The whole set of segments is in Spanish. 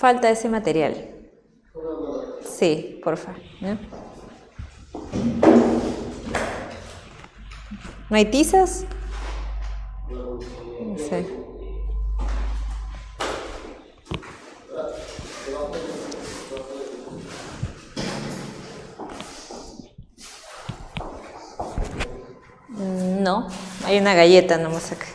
falta ese material. Sí, porfa. ¿No? ¿No hay tizas? Sí. No, hay una galleta nomás acá.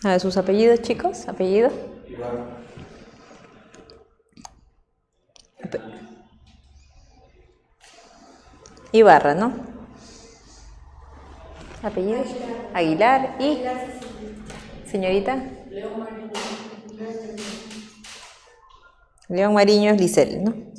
A ver, sus apellidos, chicos. Apellido. Ibarra, ¿no? Apellido. Aguilar. ¿Y? Señorita. León Mariño es Lisel, ¿no?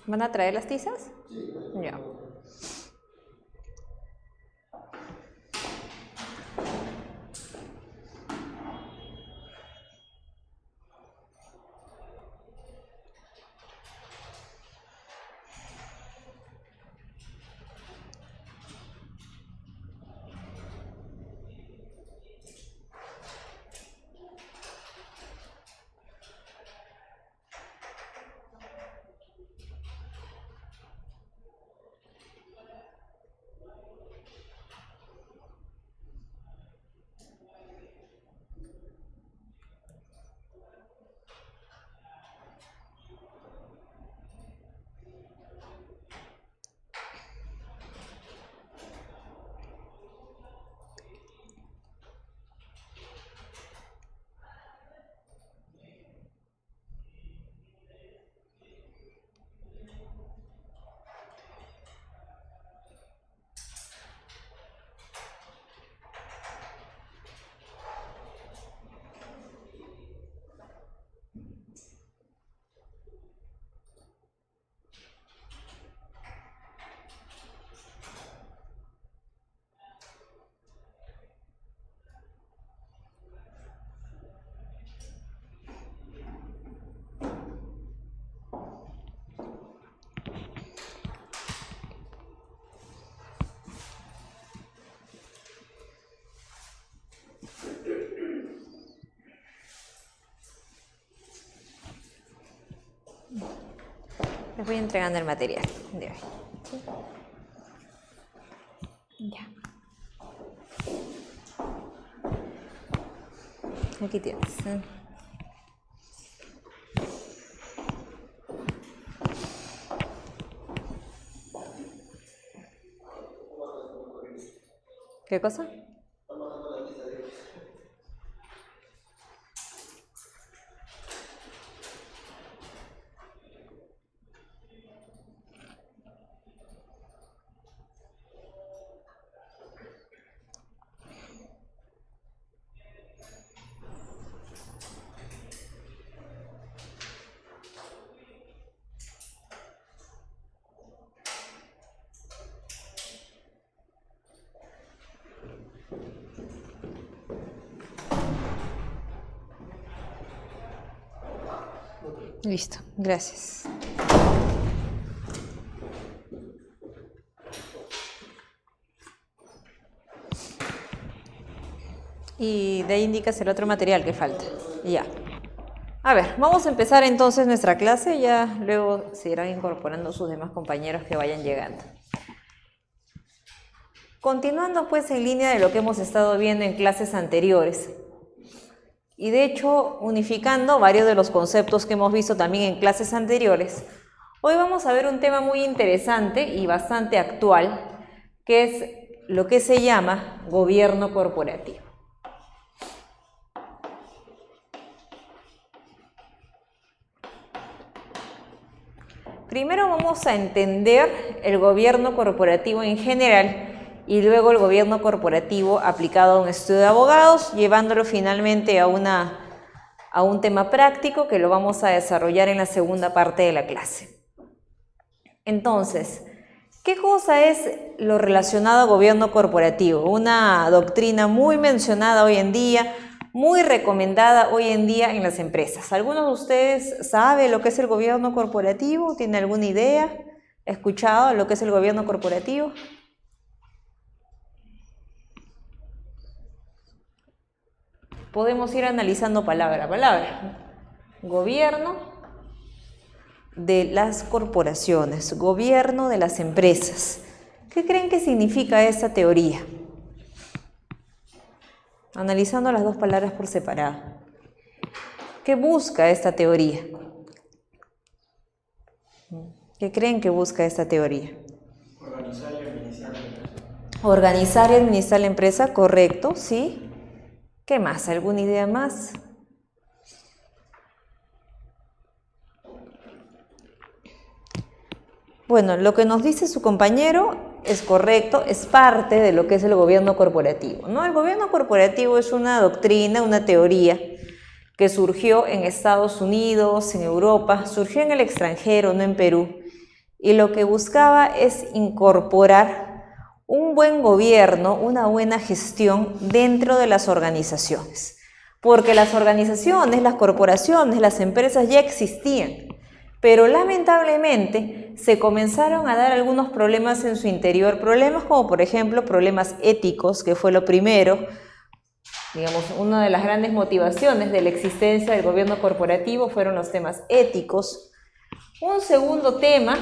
¿Van a traer las tizas? Sí. Ya. Les voy entregando el material de hoy. ¿Sí? Ya. Aquí tienes. ¿Qué cosa? Listo, gracias. Y de ahí indicas el otro material que falta. Ya. A ver, vamos a empezar entonces nuestra clase, ya luego se irán incorporando sus demás compañeros que vayan llegando. Continuando pues en línea de lo que hemos estado viendo en clases anteriores, y de hecho unificando varios de los conceptos que hemos visto también en clases anteriores, hoy vamos a ver un tema muy interesante y bastante actual, que es lo que se llama gobierno corporativo. Primero vamos a entender el gobierno corporativo en general y luego el gobierno corporativo aplicado a un estudio de abogados, llevándolo finalmente a un tema práctico que lo vamos a desarrollar en la segunda parte de la clase. Entonces, ¿qué cosa es lo relacionado a gobierno corporativo? Una doctrina muy mencionada hoy en día, muy recomendada hoy en día en las empresas. ¿Alguno de ustedes sabe lo que es el gobierno corporativo? ¿Tiene alguna idea? ¿Ha escuchado lo que es el gobierno corporativo? Podemos ir analizando palabra a palabra. Gobierno de las corporaciones, gobierno de las empresas. ¿Qué creen que significa esta teoría? Analizando las dos palabras por separado. ¿Qué busca esta teoría? ¿Qué creen que busca esta teoría? Organizar y administrar la empresa. Organizar y administrar la empresa, correcto, ¿sí? ¿Qué más? ¿Alguna idea más? Bueno, lo que nos dice su compañero es correcto, es parte de lo que es el gobierno corporativo, ¿no? El gobierno corporativo es una doctrina, una teoría que surgió en Estados Unidos, en Europa, surgió en el extranjero, no en Perú, y lo que buscaba es incorporar un buen gobierno, una buena gestión dentro de las organizaciones, porque las organizaciones, las corporaciones, las empresas ya existían, pero lamentablemente se comenzaron a dar algunos problemas en su interior, problemas como por ejemplo problemas éticos, que fue lo primero, digamos, una de las grandes motivaciones de la existencia del gobierno corporativo fueron los temas éticos. Un segundo tema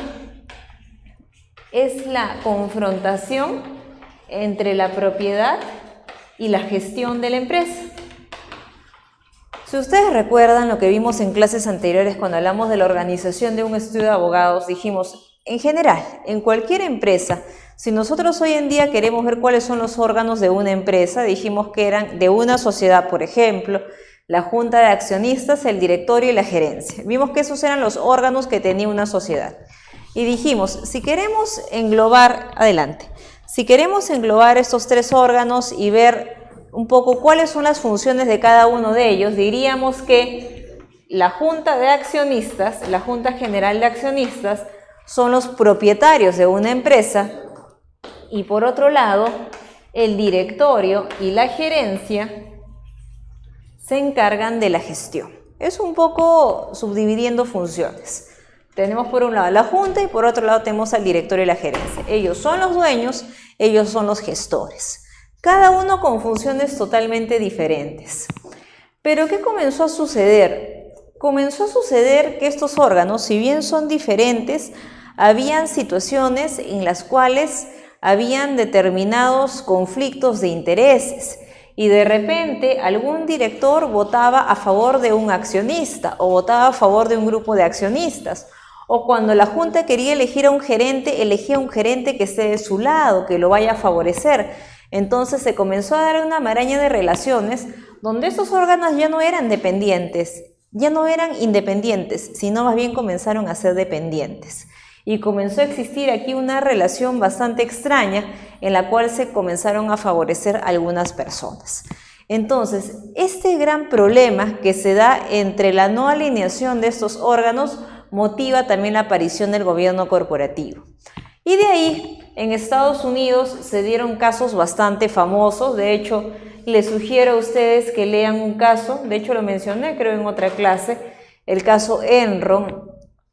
es la confrontación entre la propiedad y la gestión de la empresa. Si ustedes recuerdan lo que vimos en clases anteriores cuando hablamos de la organización de un estudio de abogados, dijimos, en general, en cualquier empresa, si nosotros hoy en día queremos ver cuáles son los órganos de una empresa, dijimos que eran de una sociedad, por ejemplo, la junta de accionistas, el directorio y la gerencia. Vimos que esos eran los órganos que tenía una sociedad. Y dijimos, si queremos englobar, adelante, si queremos englobar estos tres órganos y ver un poco cuáles son las funciones de cada uno de ellos, diríamos que la junta de accionistas, la junta general de accionistas, son los propietarios de una empresa y por otro lado, el directorio y la gerencia se encargan de la gestión. Es un poco subdividiendo funciones. Tenemos por un lado la junta y por otro lado tenemos al directorio y la gerencia. Ellos son los dueños, ellos son los gestores. Cada uno con funciones totalmente diferentes. Pero ¿qué comenzó a suceder? Comenzó a suceder que estos órganos, si bien son diferentes, habían situaciones en las cuales habían determinados conflictos de intereses y de repente algún director votaba a favor de un accionista o votaba a favor de un grupo de accionistas. O cuando la junta quería elegir a un gerente, elegía a un gerente que esté de su lado, que lo vaya a favorecer. Entonces se comenzó a dar una maraña de relaciones donde estos órganos ya no eran dependientes, ya no eran independientes, sino más bien comenzaron a ser dependientes. Y comenzó a existir aquí una relación bastante extraña en la cual se comenzaron a favorecer a algunas personas. Entonces, este gran problema que se da entre la no alineación de estos órganos motiva también la aparición del gobierno corporativo. Y de ahí, en Estados Unidos se dieron casos bastante famosos. De hecho, les sugiero a ustedes que lean un caso, de hecho lo mencioné creo en otra clase, el caso Enron.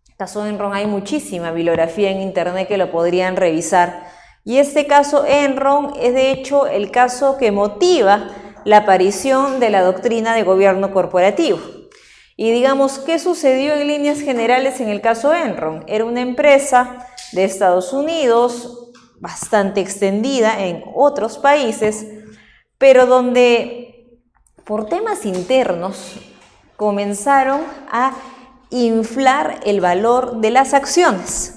El caso Enron, hay muchísima bibliografía en internet que lo podrían revisar. Y este caso Enron es de hecho el caso que motiva la aparición de la doctrina de gobierno corporativo. Y digamos, ¿qué sucedió en líneas generales en el caso Enron? Era una empresa de Estados Unidos, bastante extendida en otros países, pero donde por temas internos comenzaron a inflar el valor de las acciones.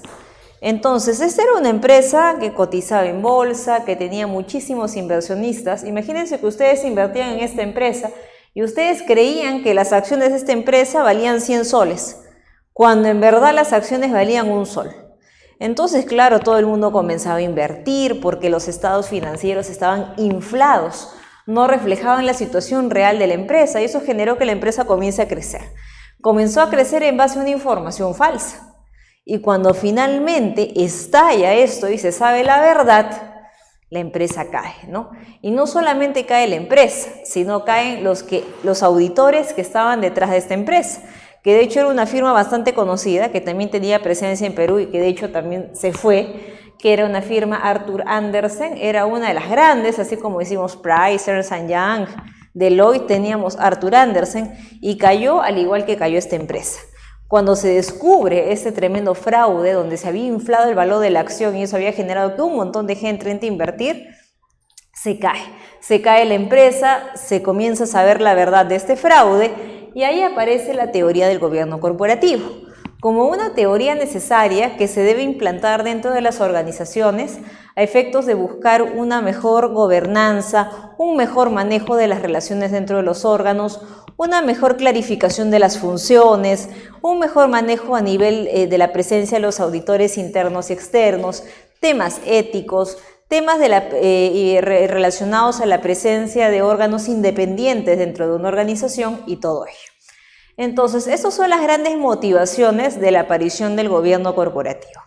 Entonces, esta era una empresa que cotizaba en bolsa, que tenía muchísimos inversionistas. Imagínense que ustedes invertían en esta empresa y ustedes creían que las acciones de esta empresa valían 100 soles, cuando en verdad las acciones valían 1 sol. Entonces, claro, todo el mundo comenzaba a invertir porque los estados financieros estaban inflados, no reflejaban la situación real de la empresa y eso generó que la empresa comience a crecer. Comenzó a crecer en base a una información falsa. Y cuando finalmente estalla esto y se sabe la verdad, la empresa cae, ¿no? Y no solamente cae la empresa, sino caen los auditores que estaban detrás de esta empresa, que de hecho era una firma bastante conocida, que también tenía presencia en Perú y que de hecho también se fue, que era una firma Arthur Andersen, era una de las grandes, así como decimos Pricer, Young, Deloitte, teníamos Arthur Andersen, y cayó al igual que cayó esta empresa. Cuando se descubre este tremendo fraude donde se había inflado el valor de la acción y eso había generado que un montón de gente entre a invertir, se cae la empresa, se comienza a saber la verdad de este fraude y ahí aparece la teoría del gobierno corporativo, como una teoría necesaria que se debe implantar dentro de las organizaciones a efectos de buscar una mejor gobernanza, un mejor manejo de las relaciones dentro de los órganos, una mejor clarificación de las funciones, un mejor manejo a nivel de la presencia de los auditores internos y externos, temas éticos, temas relacionados a la presencia de órganos independientes dentro de una organización y todo ello. Entonces, estas son las grandes motivaciones de la aparición del gobierno corporativo.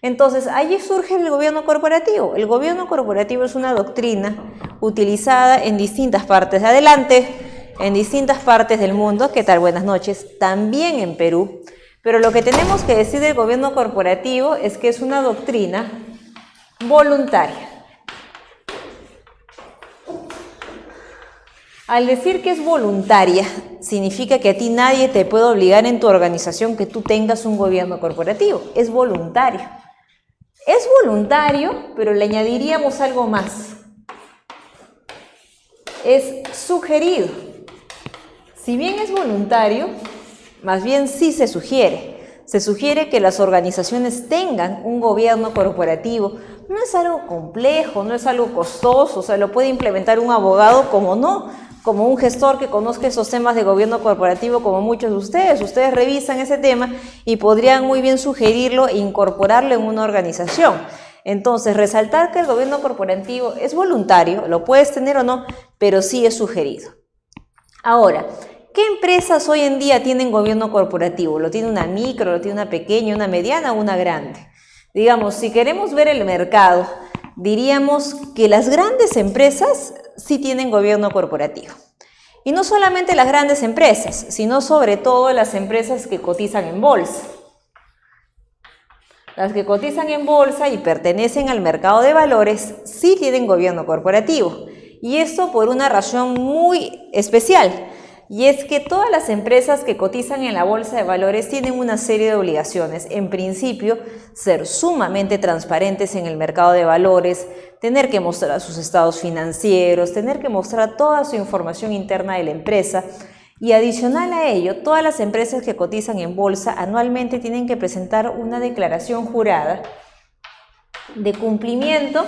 Entonces, allí surge el gobierno corporativo. El gobierno corporativo es una doctrina utilizada en distintas partes de adelante, en distintas partes del mundo. ¿Qué tal? Buenas noches. También en Perú. Pero lo que tenemos que decir del gobierno corporativo es que es una doctrina voluntaria. Al decir que es voluntaria, significa que a ti nadie te puede obligar en tu organización que tú tengas un gobierno corporativo. Es voluntario. Es voluntario, pero le añadiríamos algo más. Es sugerido. Si bien es voluntario, más bien sí se sugiere. Se sugiere que las organizaciones tengan un gobierno corporativo. No es algo complejo, no es algo costoso, o sea, lo puede implementar un abogado como un gestor que conozca esos temas de gobierno corporativo como muchos de ustedes. Ustedes revisan ese tema y podrían muy bien sugerirlo e incorporarlo en una organización. Entonces, resaltar que el gobierno corporativo es voluntario, lo puedes tener o no, pero sí es sugerido. Ahora, ¿qué empresas hoy en día tienen gobierno corporativo? ¿Lo tiene una micro, lo tiene una pequeña, una mediana o una grande? Digamos, si queremos ver el mercado, diríamos que las grandes empresas sí tienen gobierno corporativo. Y no solamente las grandes empresas, sino sobre todo las empresas que cotizan en bolsa. Las que cotizan en bolsa y pertenecen al mercado de valores sí tienen gobierno corporativo. Y esto por una razón muy especial. Y es que todas las empresas que cotizan en la bolsa de valores tienen una serie de obligaciones. En principio, ser sumamente transparentes en el mercado de valores, tener que mostrar sus estados financieros, tener que mostrar toda su información interna de la empresa. Y adicional a ello, todas las empresas que cotizan en bolsa anualmente tienen que presentar una declaración jurada de cumplimiento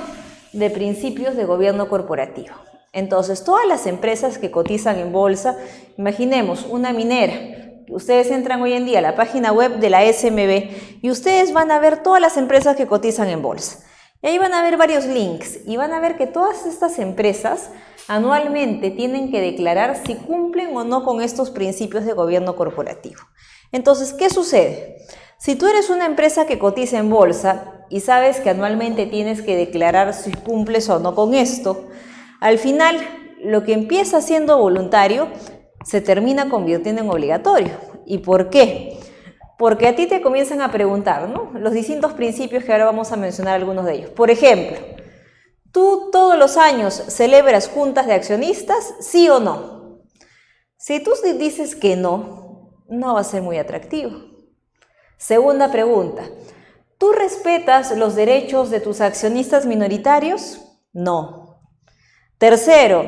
de principios de gobierno corporativo. Entonces, todas las empresas que cotizan en bolsa, imaginemos una minera. Ustedes entran hoy en día a la página web de la SMB y ustedes van a ver todas las empresas que cotizan en bolsa. Y ahí van a ver varios links y van a ver que todas estas empresas anualmente tienen que declarar si cumplen o no con estos principios de gobierno corporativo. Entonces, ¿qué sucede? Si tú eres una empresa que cotiza en bolsa y sabes que anualmente tienes que declarar si cumples o no con esto, al final, lo que empieza siendo voluntario se termina convirtiendo en obligatorio. ¿Y por qué? Porque a ti te comienzan a preguntar, ¿no?, los distintos principios que ahora vamos a mencionar algunos de ellos. Por ejemplo, ¿Tú todos los años celebras juntas de accionistas, sí o no? Si tú dices que no, no va a ser muy atractivo. Segunda pregunta, ¿tú respetas los derechos de tus accionistas minoritarios? No. Tercero,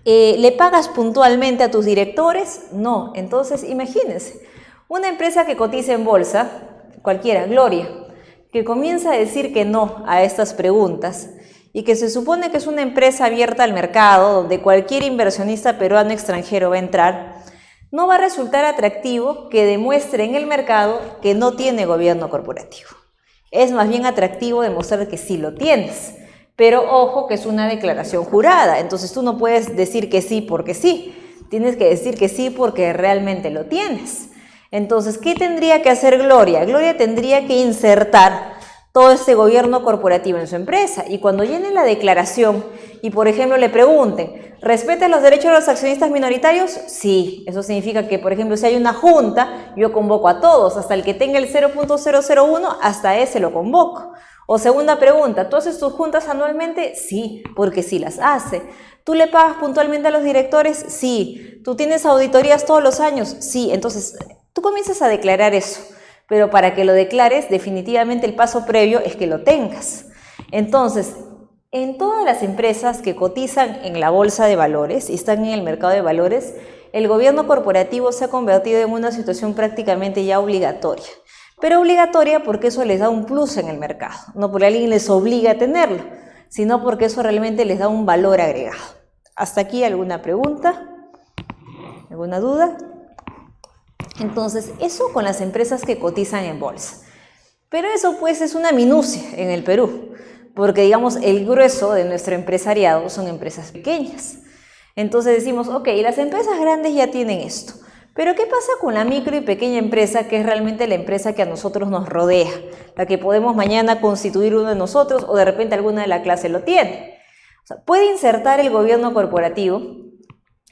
¿le pagas puntualmente a tus directores? No. Entonces, imagínense, una empresa que cotiza en bolsa, cualquiera, Gloria, que comienza a decir que no a estas preguntas y que se supone que es una empresa abierta al mercado, donde cualquier inversionista peruano extranjero va a entrar, no va a resultar atractivo que demuestre en el mercado que no tiene gobierno corporativo. Es más bien atractivo demostrar que sí lo tienes. Pero ojo que es una declaración jurada, entonces tú no puedes decir que sí porque sí, tienes que decir que sí porque realmente lo tienes. Entonces, ¿qué tendría que hacer Gloria? Gloria tendría que insertar todo este gobierno corporativo en su empresa y cuando llenen la declaración y, por ejemplo, le pregunten, ¿respetas los derechos de los accionistas minoritarios? Sí, eso significa que, por ejemplo, si hay una junta, yo convoco a todos, hasta el que tenga el 0.001, hasta ese lo convoco. O segunda pregunta, ¿tú haces tus juntas anualmente? Sí, porque sí las hace. ¿Tú le pagas puntualmente a los directores? Sí. ¿Tú tienes auditorías todos los años? Sí. Entonces, tú comienzas a declarar eso, pero para que lo declares, definitivamente el paso previo es que lo tengas. Entonces, en todas las empresas que cotizan en la bolsa de valores y están en el mercado de valores, el gobierno corporativo se ha convertido en una situación prácticamente ya obligatoria. Pero obligatoria porque eso les da un plus en el mercado, no porque alguien les obliga a tenerlo, sino porque eso realmente les da un valor agregado. ¿Hasta aquí alguna pregunta? ¿Alguna duda? Entonces, eso con las empresas que cotizan en bolsa. Pero eso pues es una minucia en el Perú, porque digamos el grueso de nuestro empresariado son empresas pequeñas. Entonces decimos, ok, las empresas grandes ya tienen esto. Pero ¿qué pasa con la micro y pequeña empresa, que es realmente la empresa que a nosotros nos rodea? La que podemos mañana constituir uno de nosotros o de repente alguna de la clase lo tiene. O sea, ¿puede insertar el gobierno corporativo?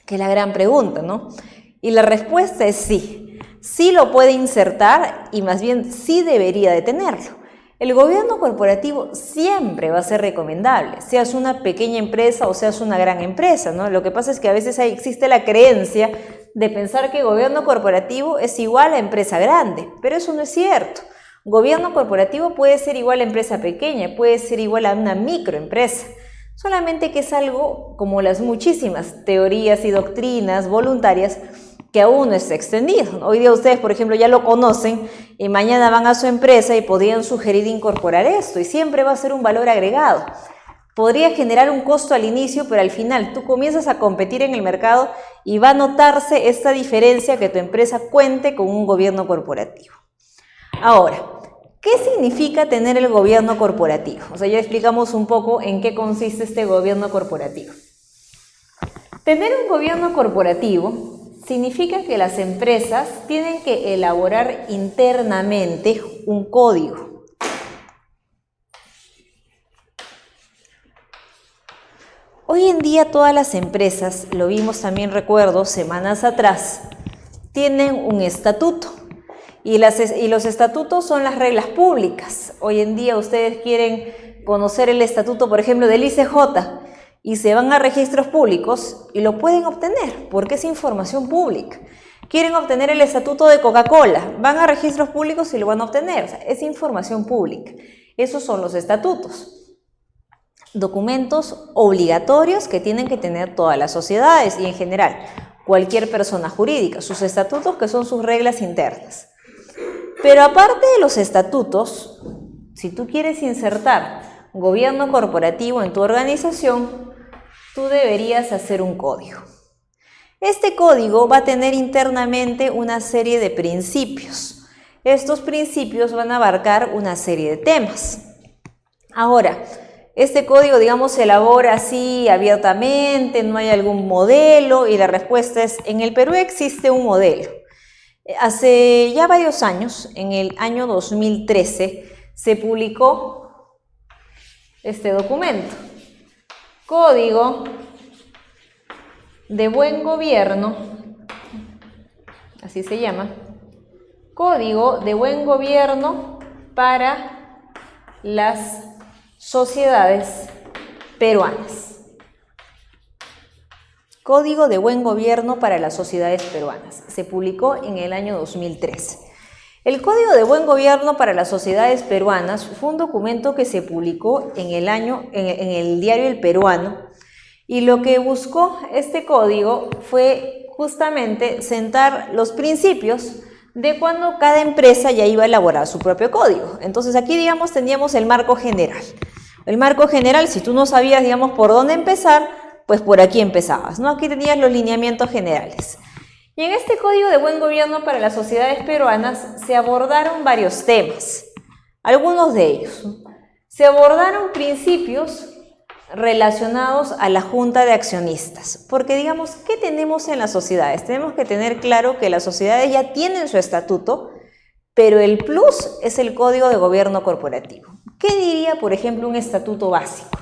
Que es la gran pregunta, ¿no? Y la respuesta es sí. Sí lo puede insertar y más bien sí debería de tenerlo. El gobierno corporativo siempre va a ser recomendable, seas una pequeña empresa o seas una gran empresa, ¿no? Lo que pasa es que a veces existe la creencia de pensar que gobierno corporativo es igual a empresa grande, pero eso no es cierto. Gobierno corporativo puede ser igual a empresa pequeña, puede ser igual a una microempresa, solamente que es algo como las muchísimas teorías y doctrinas voluntarias que aún no está extendido. Hoy día ustedes, por ejemplo, ya lo conocen y mañana van a su empresa y podrían sugerir incorporar esto y siempre va a ser un valor agregado. Podría generar un costo al inicio, pero al final tú comienzas a competir en el mercado y va a notarse esta diferencia que tu empresa cuente con un gobierno corporativo. Ahora, ¿qué significa tener el gobierno corporativo? O sea, ya explicamos un poco en qué consiste este gobierno corporativo. Tener un gobierno corporativo significa que las empresas tienen que elaborar internamente un código. Hoy en día todas las empresas, lo vimos también recuerdo semanas atrás, tienen un estatuto y los estatutos son las reglas públicas. Hoy en día ustedes quieren conocer el estatuto, por ejemplo, del ICJ y se van a registros públicos y lo pueden obtener porque es información pública. Quieren obtener el estatuto de Coca-Cola, van a registros públicos y lo van a obtener, o sea, es información pública. Esos son los estatutos. Documentos obligatorios que tienen que tener todas las sociedades y en general cualquier persona jurídica, sus estatutos que son sus reglas internas. Pero aparte de los estatutos, si tú quieres insertar gobierno corporativo en tu organización, tú deberías hacer un código. Este código va a tener internamente una serie de principios. Estos principios van a abarcar una serie de temas. Ahora, este código, digamos, se elabora así abiertamente, no hay algún modelo y la respuesta es, en el Perú existe un modelo. Hace ya varios años, en el año 2013, se publicó este documento, Código de Buen Gobierno, así se llama, Código de Buen Gobierno para las sociedades peruanas. Código de Buen Gobierno para las Sociedades Peruanas. Se publicó en el año 2013. El Código de Buen Gobierno para las Sociedades Peruanas fue un documento que se publicó en el diario El Peruano, y lo que buscó este código fue justamente sentar los principios de cuando cada empresa ya iba a elaborar su propio código. Entonces aquí, digamos, teníamos el marco general. El marco general, si tú no sabías, digamos, por dónde empezar, pues por aquí empezabas, ¿no? Aquí tenías los lineamientos generales. Y en este Código de Buen Gobierno para las Sociedades Peruanas se abordaron varios temas, algunos de ellos, ¿no? Se abordaron principios relacionados a la Junta de Accionistas, porque digamos, ¿qué tenemos en las sociedades? Tenemos que tener claro que las sociedades ya tienen su estatuto, pero el plus es el Código de Gobierno Corporativo. ¿Qué diría, por ejemplo, un estatuto básico?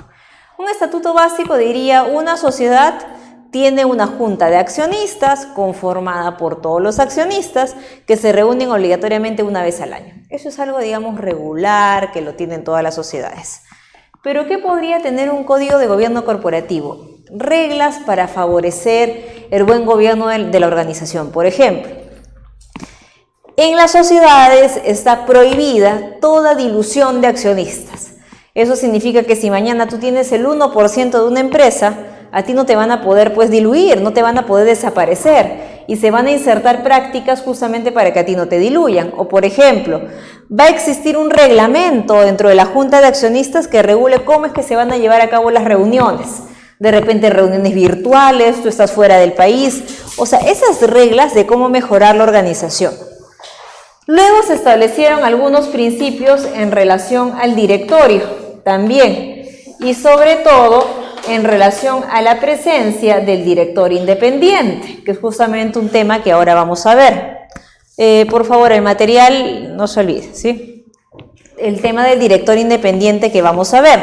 Un estatuto básico diría: una sociedad tiene una junta de accionistas conformada por todos los accionistas que se reúnen obligatoriamente una vez al año. Eso es algo, digamos, regular, que lo tienen todas las sociedades. Pero ¿qué podría tener un código de gobierno corporativo? Reglas para favorecer el buen gobierno de la organización. Por ejemplo, en las sociedades está prohibida toda dilución de accionistas. Eso significa que si mañana tú tienes el 1% de una empresa, a ti no te van a poder pues diluir, no te van a poder desaparecer, y se van a insertar prácticas justamente para que a ti no te diluyan. O por ejemplo, va a existir un reglamento dentro de la Junta de Accionistas que regule cómo es que se van a llevar a cabo las reuniones. De repente reuniones virtuales, tú estás fuera del país, o sea, esas reglas de cómo mejorar la organización. Luego se establecieron algunos principios en relación al directorio también, y sobre todo en relación a la presencia del director independiente, que es justamente un tema que ahora vamos a ver. Por favor, el material no se olvide, ¿sí? El tema del director independiente que vamos a ver.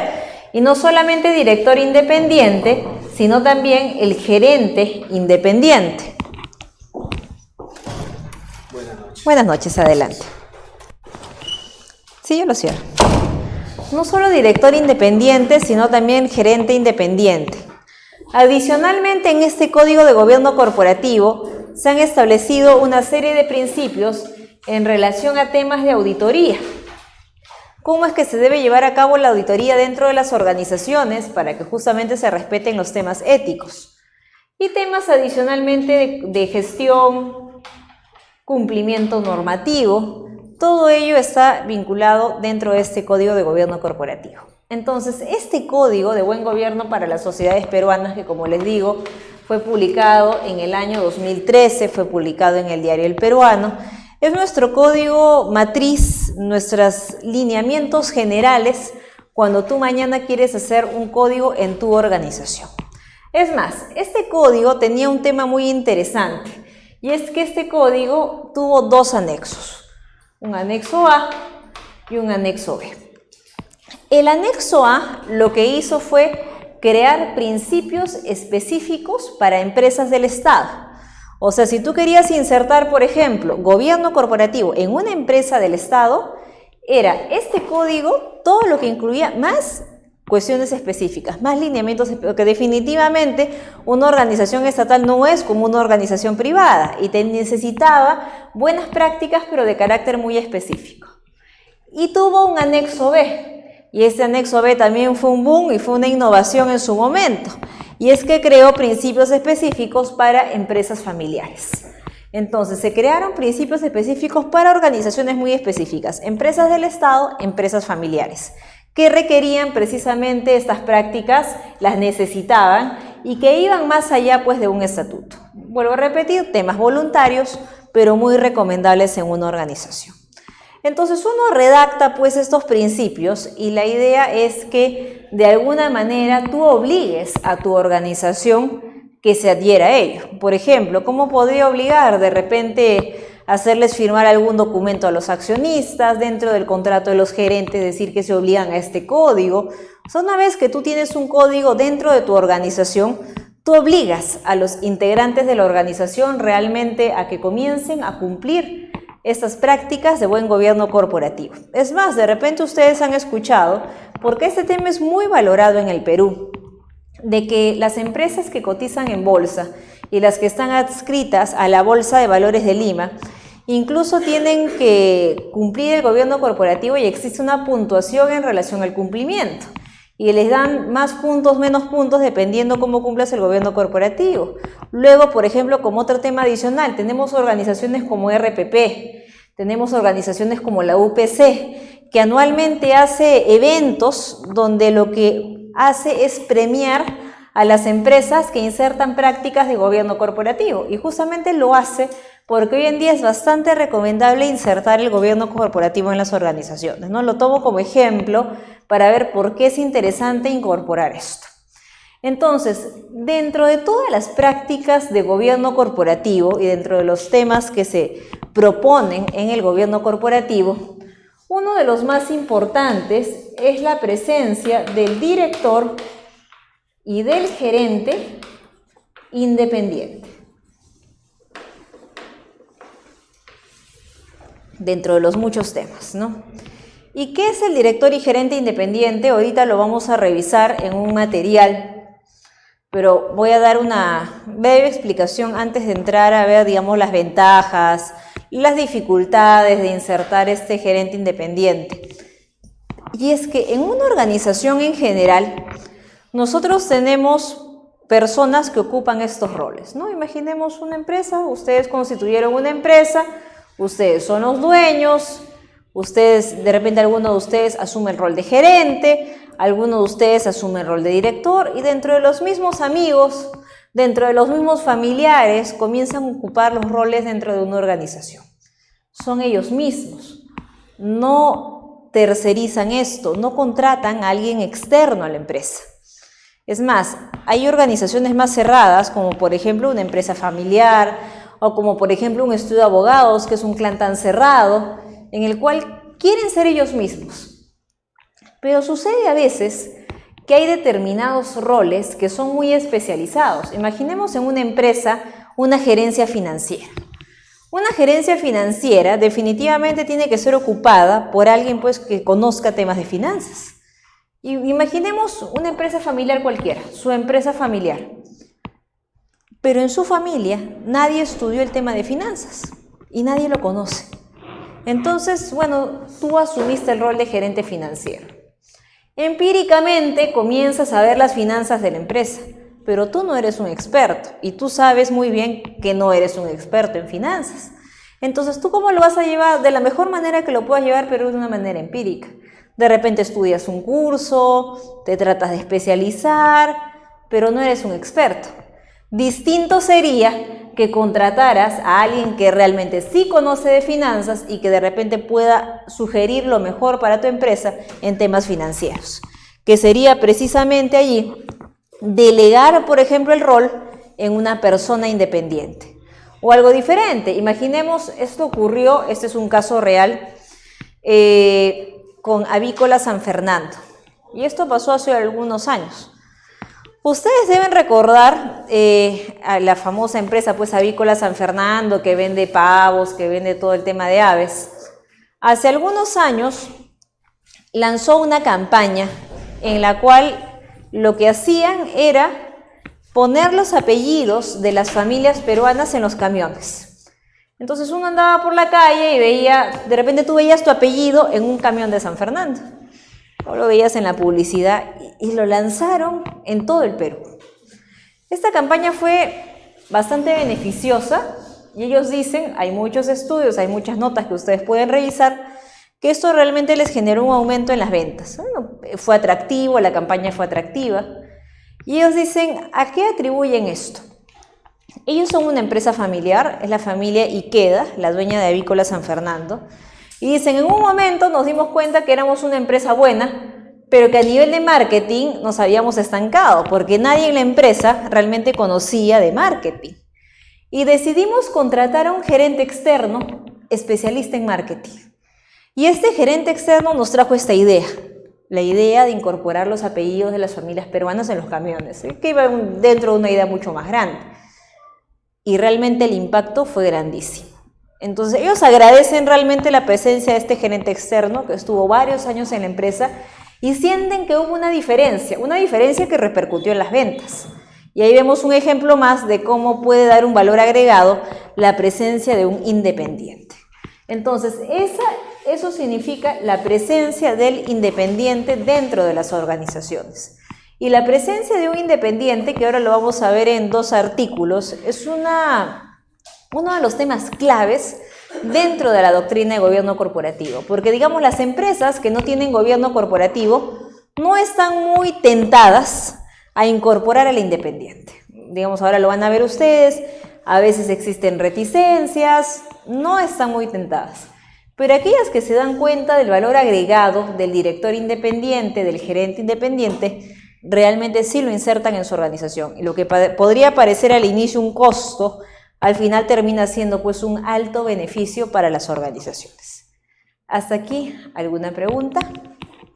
Y no solamente director independiente, sino también el gerente independiente. Buenas noches. Buenas noches, adelante. Sí, yo lo cierro. No solo director independiente, sino también gerente independiente. Adicionalmente, en este Código de Gobierno Corporativo se han establecido una serie de principios en relación a temas de auditoría. ¿Cómo es que se debe llevar a cabo la auditoría dentro de las organizaciones para que justamente se respeten los temas éticos? Y temas adicionalmente de gestión, cumplimiento normativo. Todo ello está vinculado dentro de este Código de Gobierno Corporativo. Entonces, este Código de Buen Gobierno para las Sociedades Peruanas, que como les digo, fue publicado en el año 2013, fue publicado en el diario El Peruano, es nuestro código matriz, nuestros lineamientos generales cuando tú mañana quieres hacer un código en tu organización. Es más, este código tenía un tema muy interesante, y es que este código tuvo dos anexos. Un anexo A y un anexo B. El anexo A lo que hizo fue crear principios específicos para empresas del Estado. O sea, si tú querías insertar, por ejemplo, gobierno corporativo en una empresa del Estado, era este código todo lo que incluía más cuestiones específicas, más lineamientos, porque definitivamente una organización estatal no es como una organización privada y te necesitaba buenas prácticas, pero de carácter muy específico. Y tuvo un anexo B, y este anexo B también fue un boom y fue una innovación en su momento, y es que creó principios específicos para empresas familiares. Entonces se crearon principios específicos para organizaciones muy específicas, empresas del Estado, empresas familiares, que requerían precisamente estas prácticas, las necesitaban y que iban más allá pues de un estatuto. Vuelvo a repetir, temas voluntarios, pero muy recomendables en una organización. Entonces uno redacta pues estos principios y la idea es que de alguna manera tú obligues a tu organización que se adhiera a ello. Por ejemplo, ¿cómo podría obligar de repente hacerles firmar algún documento a los accionistas dentro del contrato de los gerentes, decir que se obligan a este código? O sea, una vez que tú tienes un código dentro de tu organización, tú obligas a los integrantes de la organización realmente a que comiencen a cumplir estas prácticas de buen gobierno corporativo. Es más, de repente ustedes han escuchado, porque este tema es muy valorado en el Perú, de que las empresas que cotizan en bolsa y las que están adscritas a la Bolsa de Valores de Lima, incluso tienen que cumplir el gobierno corporativo y existe una puntuación en relación al cumplimiento. Y les dan más puntos, menos puntos, dependiendo cómo cumplas el gobierno corporativo. Luego, por ejemplo, como otro tema adicional, tenemos organizaciones como RPP, tenemos organizaciones como la UPC, que anualmente hace eventos donde lo que hace es premiar a las empresas que insertan prácticas de gobierno corporativo. Y justamente lo hace porque hoy en día es bastante recomendable insertar el gobierno corporativo en las organizaciones, ¿no? Lo tomo como ejemplo para ver por qué es interesante incorporar esto. Entonces, dentro de todas las prácticas de gobierno corporativo y dentro de los temas que se proponen en el gobierno corporativo, uno de los más importantes es la presencia del director y del gerente independiente. Dentro de los muchos temas, ¿no? ¿Y qué es el director y gerente independiente? Ahorita lo vamos a revisar en un material, pero voy a dar una breve explicación antes de entrar a ver, digamos, las ventajas, las dificultades de insertar este gerente independiente. Y es que en una organización en general, nosotros tenemos personas que ocupan estos roles, ¿no? Imaginemos una empresa, ustedes constituyeron una empresa, ustedes son los dueños, ustedes, de repente alguno de ustedes asume el rol de gerente, alguno de ustedes asume el rol de director y dentro de los mismos amigos, dentro de los mismos familiares, comienzan a ocupar los roles dentro de una organización. Son ellos mismos, no tercerizan esto, no contratan a alguien externo a la empresa. Es más, hay organizaciones más cerradas, como por ejemplo una empresa familiar, o como por ejemplo un estudio de abogados, que es un clan tan cerrado, en el cual quieren ser ellos mismos. Pero sucede a veces que hay determinados roles que son muy especializados. Imaginemos en una empresa una gerencia financiera. Una gerencia financiera definitivamente tiene que ser ocupada por alguien pues, que conozca temas de finanzas. Y imaginemos una empresa familiar cualquiera, su empresa familiar. Pero en su familia nadie estudió el tema de finanzas y nadie lo conoce. Entonces, bueno, tú asumiste el rol de gerente financiero. Empíricamente comienzas a ver las finanzas de la empresa, pero tú no eres un experto y tú sabes muy bien que no eres un experto en finanzas. Entonces, ¿tú cómo lo vas a llevar? De la mejor manera que lo puedas llevar, pero de una manera empírica. De repente estudias un curso, te tratas de especializar, pero no eres un experto. Distinto sería que contrataras a alguien que realmente sí conoce de finanzas y que de repente pueda sugerir lo mejor para tu empresa en temas financieros, que sería precisamente allí delegar, por ejemplo, el rol en una persona independiente. O algo diferente, imaginemos, esto ocurrió, este es un caso real, con Avícola San Fernando, y esto pasó hace algunos años. Ustedes deben recordar a la famosa empresa pues Avícola San Fernando, que vende pavos, que vende todo el tema de aves. Hace algunos años lanzó una campaña en la cual lo que hacían era poner los apellidos de las familias peruanas en los camiones. Entonces uno andaba por la calle y veía, de repente tú veías tu apellido en un camión de San Fernando. O lo veías en la publicidad y lo lanzaron en todo el Perú. Esta campaña fue bastante beneficiosa y ellos dicen, hay muchos estudios, hay muchas notas que ustedes pueden revisar, que esto realmente les generó un aumento en las ventas. Bueno, fue atractivo, la campaña fue atractiva. Y ellos dicen, ¿a qué atribuyen esto? Ellos son una empresa familiar, es la familia Iqueda, la dueña de Avícola San Fernando. Y dicen, en un momento nos dimos cuenta que éramos una empresa buena, pero que a nivel de marketing nos habíamos estancado, porque nadie en la empresa realmente conocía de marketing. Y decidimos contratar a un gerente externo especialista en marketing. Y este gerente externo nos trajo esta idea, la idea de incorporar los apellidos de las familias peruanas en los camiones, que iba dentro de una idea mucho más grande. Y realmente el impacto fue grandísimo. Entonces ellos agradecen realmente la presencia de este gerente externo que estuvo varios años en la empresa y sienten que hubo una diferencia que repercutió en las ventas. Y ahí vemos un ejemplo más de cómo puede dar un valor agregado la presencia de un independiente. Entonces, eso significa la presencia del independiente dentro de las organizaciones. Y la presencia de un independiente, que ahora lo vamos a ver en 2 artículos, es uno de los temas claves dentro de la doctrina de gobierno corporativo. Porque, digamos, las empresas que no tienen gobierno corporativo no están muy tentadas a incorporar al independiente. Digamos, ahora lo van a ver ustedes, a veces existen reticencias, no están muy tentadas. Pero aquellas que se dan cuenta del valor agregado del director independiente, del gerente independiente, realmente sí lo insertan en su organización. Y lo que podría parecer al inicio un costo, al final termina siendo pues un alto beneficio para las organizaciones. Hasta aquí, ¿alguna pregunta?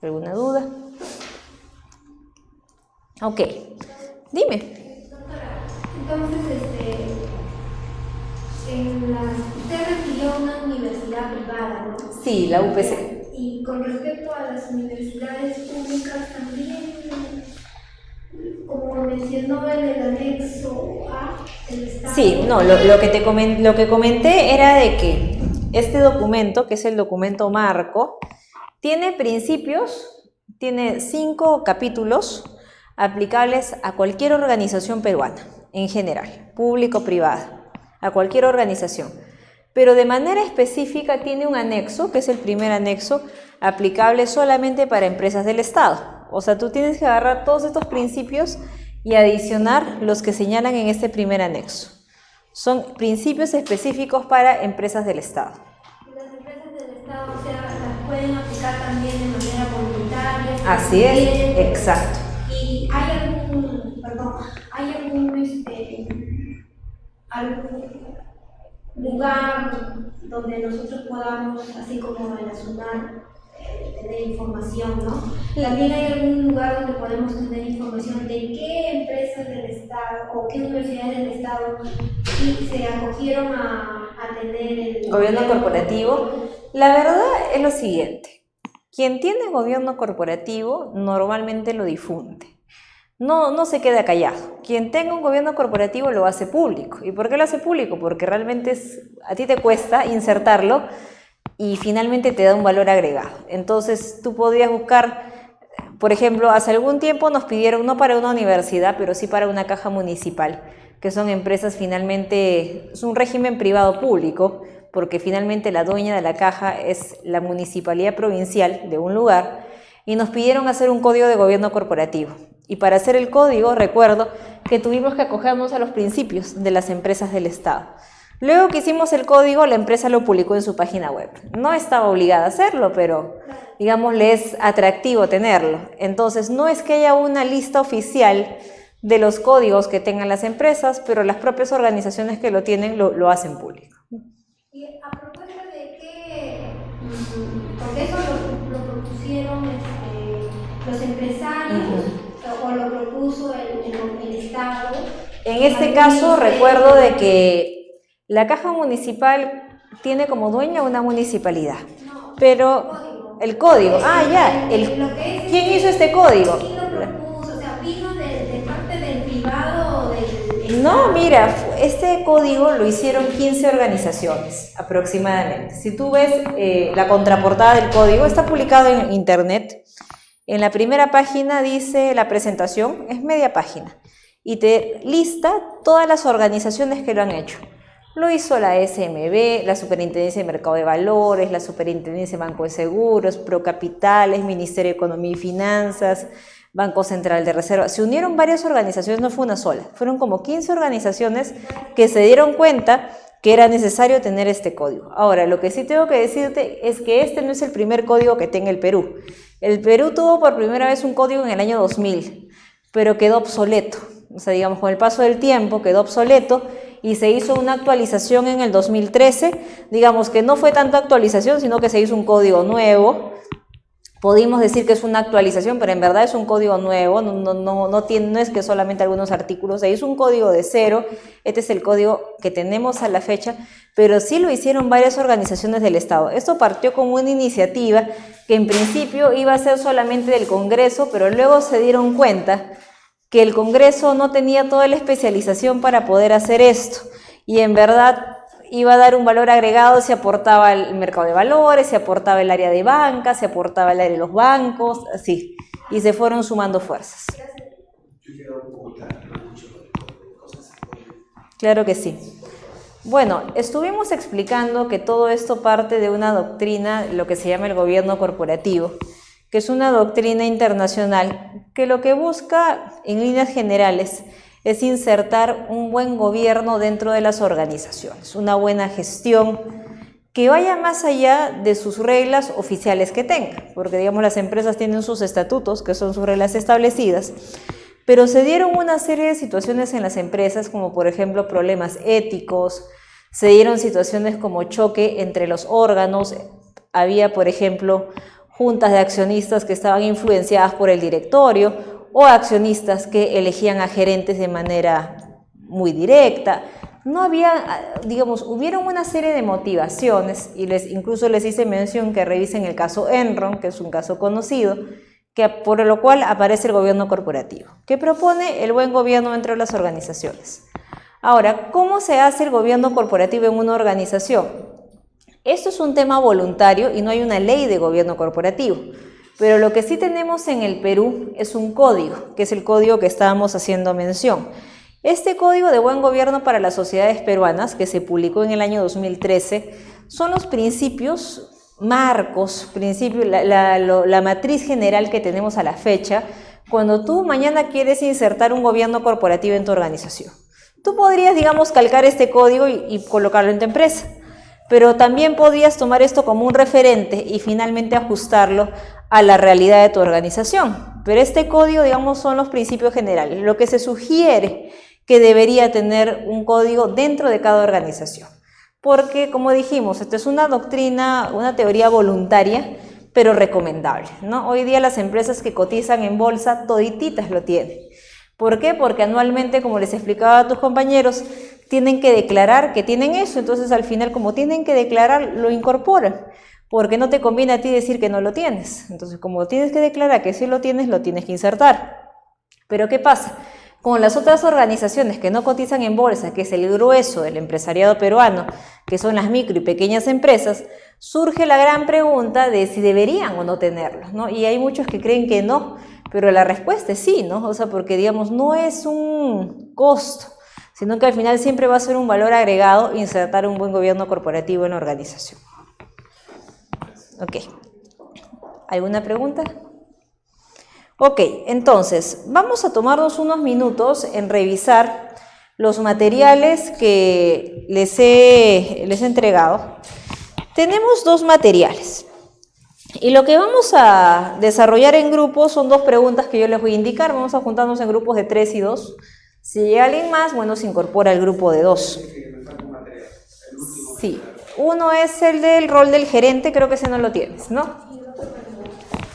¿Alguna duda? Ok, dime. Doctora, entonces, usted refirió a una universidad privada, ¿no? Sí, la UPC. Y con respecto a las universidades públicas también, como mencionó en el anexo A del Estado. Sí, no, lo que comenté era de que este documento, que es el documento marco, tiene principios, tiene 5 capítulos aplicables a cualquier organización peruana, en general, público-privada, a cualquier organización. Pero de manera específica tiene un anexo, que es el primer anexo, aplicable solamente para empresas del Estado. O sea, tú tienes que agarrar todos estos principios y adicionar los que señalan en este primer anexo. Son principios específicos para empresas del Estado. Las empresas del Estado, o sea, las pueden aplicar también de manera voluntaria. Así es, exacto. ¿Y hay algún lugar donde nosotros podamos, así como en la SUNAT, tener información, ¿no? También hay algún lugar donde podemos tener información de qué empresas del Estado o qué universidades del Estado se acogieron a tener el gobierno corporativo? La verdad es lo siguiente. Quien tiene gobierno corporativo normalmente lo difunde. No se queda callado. Quien tenga un gobierno corporativo lo hace público. ¿Y por qué lo hace público? Porque realmente a ti te cuesta insertarlo y finalmente te da un valor agregado. Entonces tú podrías buscar, por ejemplo, hace algún tiempo nos pidieron, no para una universidad, pero sí para una caja municipal, que son empresas finalmente, es un régimen privado público, porque finalmente la dueña de la caja es la municipalidad provincial de un lugar, y nos pidieron hacer un código de gobierno corporativo. Y para hacer el código, recuerdo que tuvimos que acogernos a los principios de las empresas del Estado. Luego que hicimos el código, la empresa lo publicó en su página web. No estaba obligada a hacerlo, pero digamos le es atractivo tenerlo. Entonces no es que haya una lista oficial de los códigos que tengan las empresas, pero las propias organizaciones que lo tienen lo hacen público. Y a propósito de que, porque eso lo propusieron los empresarios, o lo propuso el Estado. En este caso recuerdo de que la caja municipal tiene como dueña una municipalidad, pero el código, ¿quién hizo este código? ¿Quién lo propuso? O sea, ¿vino de parte del privado o del...? No, mira, este código lo hicieron 15 organizaciones aproximadamente. Si tú ves la contraportada del código, está publicado en internet. En la primera página dice la presentación, es media página, y te lista todas las organizaciones que lo han hecho. Lo hizo la SMB, la Superintendencia de Mercado de Valores, la Superintendencia de Banco de Seguros, Procapitales, Ministerio de Economía y Finanzas, Banco Central de Reserva. Se unieron varias organizaciones, no fue una sola, fueron como 15 organizaciones que se dieron cuenta que era necesario tener este código. Ahora, lo que sí tengo que decirte es que este no es el primer código que tenga el Perú. El Perú tuvo por primera vez un código en el año 2000, pero quedó obsoleto. O sea, digamos, con el paso del tiempo quedó obsoleto y se hizo una actualización en el 2013. Digamos que no fue tanta actualización, sino que se hizo un código nuevo, Pudimos decir que es una actualización, pero en verdad es un código nuevo, no es que solamente algunos artículos, es un código de cero. Este es el código que tenemos a la fecha, pero sí lo hicieron varias organizaciones del Estado. Esto partió como una iniciativa que en principio iba a ser solamente del Congreso, pero luego se dieron cuenta que el Congreso no tenía toda la especialización para poder hacer esto, y en verdad iba a dar un valor agregado, se aportaba el mercado de valores, se aportaba el área de banca, se aportaba el área de los bancos, así, y se fueron sumando fuerzas. Claro que sí. Bueno, estuvimos explicando que todo esto parte de una doctrina, lo que se llama el gobierno corporativo, que es una doctrina internacional que lo que busca, en líneas generales, es insertar un buen gobierno dentro de las organizaciones, una buena gestión que vaya más allá de sus reglas oficiales que tengan, porque digamos las empresas tienen sus estatutos, que son sus reglas establecidas, pero se dieron una serie de situaciones en las empresas, como por ejemplo problemas éticos, se dieron situaciones como choque entre los órganos, había por ejemplo juntas de accionistas que estaban influenciadas por el directorio, o accionistas que elegían a gerentes de manera muy directa. No había, digamos, hubieron una serie de motivaciones, y incluso les hice mención que revisen el caso Enron, que es un caso conocido, por lo cual aparece el gobierno corporativo, que propone el buen gobierno entre las organizaciones. Ahora, ¿cómo se hace el gobierno corporativo en una organización? Esto es un tema voluntario y no hay una ley de gobierno corporativo. Pero lo que sí tenemos en el Perú es un código, que es el código que estábamos haciendo mención. Este código de buen gobierno para las sociedades peruanas, que se publicó en el año 2013, son los principios marcos, la matriz general que tenemos a la fecha, cuando tú mañana quieres insertar un gobierno corporativo en tu organización. Tú podrías, digamos, calcar este código y colocarlo en tu empresa, pero también podrías tomar esto como un referente y finalmente ajustarlo a la realidad de tu organización. Pero este código, digamos, son los principios generales, lo que se sugiere que debería tener un código dentro de cada organización. Porque, como dijimos, esto es una doctrina, una teoría voluntaria, pero recomendable, ¿no? Hoy día las empresas que cotizan en bolsa, todititas lo tienen. ¿Por qué? Porque anualmente, como les explicaba a tus compañeros, tienen que declarar que tienen eso, entonces al final, como tienen que declarar, lo incorporan, porque no te conviene a ti decir que no lo tienes. Entonces, como tienes que declarar que sí lo tienes que insertar. Pero ¿qué pasa? Con las otras organizaciones que no cotizan en bolsa, que es el grueso del empresariado peruano, que son las micro y pequeñas empresas, surge la gran pregunta de si deberían o no tenerlo, ¿no? Y hay muchos que creen que no, pero la respuesta es sí, ¿no? O sea, porque digamos, no es un costo, sino que al final siempre va a ser un valor agregado insertar un buen gobierno corporativo en la organización. Ok. ¿Alguna pregunta? Ok, entonces, vamos a tomarnos unos minutos en revisar los materiales que les he entregado. Tenemos dos materiales. Y lo que vamos a desarrollar en grupos son dos preguntas que yo les voy a indicar. Vamos a juntarnos en grupos de 3 y 2. Si llega alguien más, bueno, se incorpora al grupo de 2. Sí, uno es el del rol del gerente, creo que ese no lo tienes, ¿no?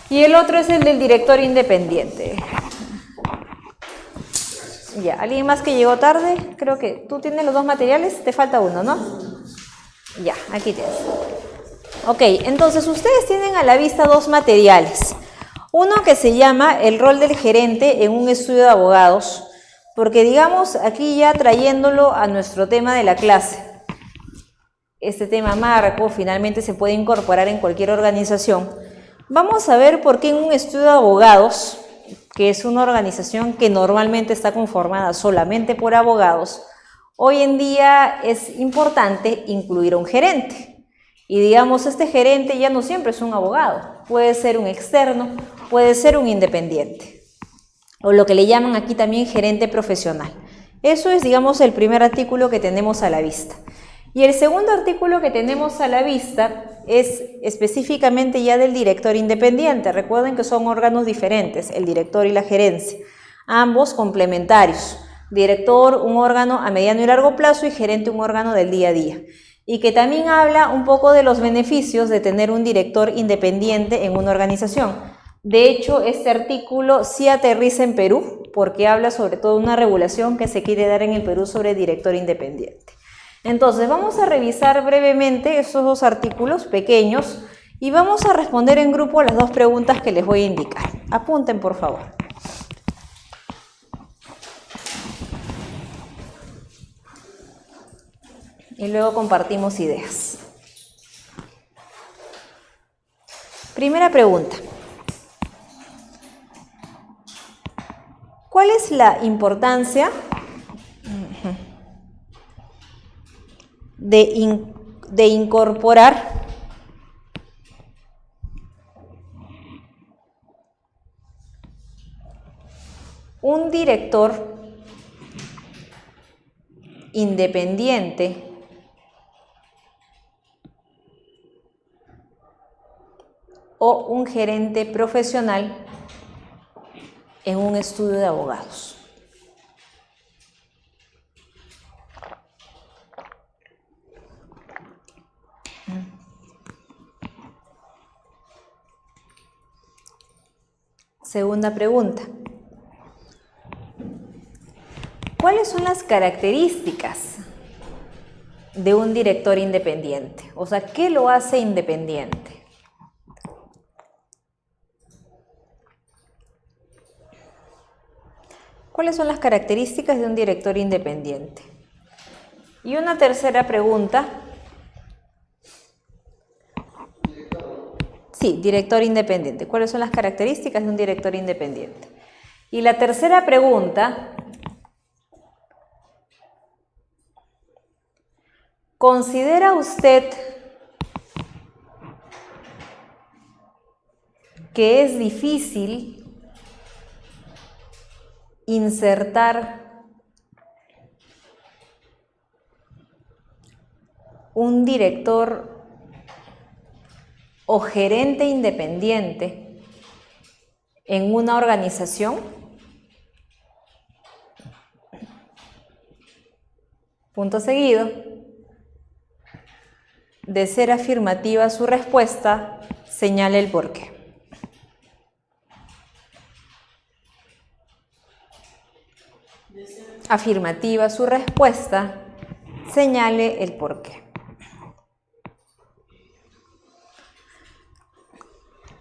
Y el otro es el del director independiente. Ya, ¿alguien más que llegó tarde? Creo que tú tienes los dos materiales, te falta uno, ¿no? Ya, aquí tienes. Ok, entonces ustedes tienen a la vista dos materiales. Uno que se llama el rol del gerente en un estudio de abogados, porque digamos aquí ya trayéndolo a nuestro tema de la clase, este tema marco finalmente se puede incorporar en cualquier organización. Vamos a ver por qué en un estudio de abogados, que es una organización que normalmente está conformada solamente por abogados, hoy en día es importante incluir a un gerente. Y digamos, este gerente ya no siempre es un abogado, puede ser un externo, puede ser un independiente, o lo que le llaman aquí también gerente profesional. Eso es, digamos, el primer artículo que tenemos a la vista. Y el segundo artículo que tenemos a la vista es específicamente ya del director independiente. Recuerden que son órganos diferentes, el director y la gerencia, ambos complementarios. Director, un órgano a mediano y largo plazo, y gerente, un órgano del día a día. y que también habla un poco de los beneficios de tener un director independiente en una organización. De hecho, este artículo sí aterriza en Perú, porque habla sobre todo de una regulación que se quiere dar en el Perú sobre director independiente. Entonces, vamos a revisar brevemente esos dos artículos pequeños y vamos a responder en grupo las dos preguntas que les voy a indicar. Apunten, por favor. Y luego compartimos ideas. Primera pregunta. ¿Cuál es la importancia de incorporar un director independiente o un gerente profesional en un estudio de abogados? Segunda pregunta. ¿Cuáles son las características de un director independiente? O sea, ¿qué lo hace independiente? ¿Cuáles son las características de un director independiente? Y una tercera pregunta. Sí, director independiente. ¿Cuáles son las características de un director independiente? Y la tercera pregunta. ¿Considera usted que es difícil insertar un director o gerente independiente en una organización? Punto seguido. De ser afirmativa su respuesta, señale el porqué. Afirmativa su respuesta, señale el porqué.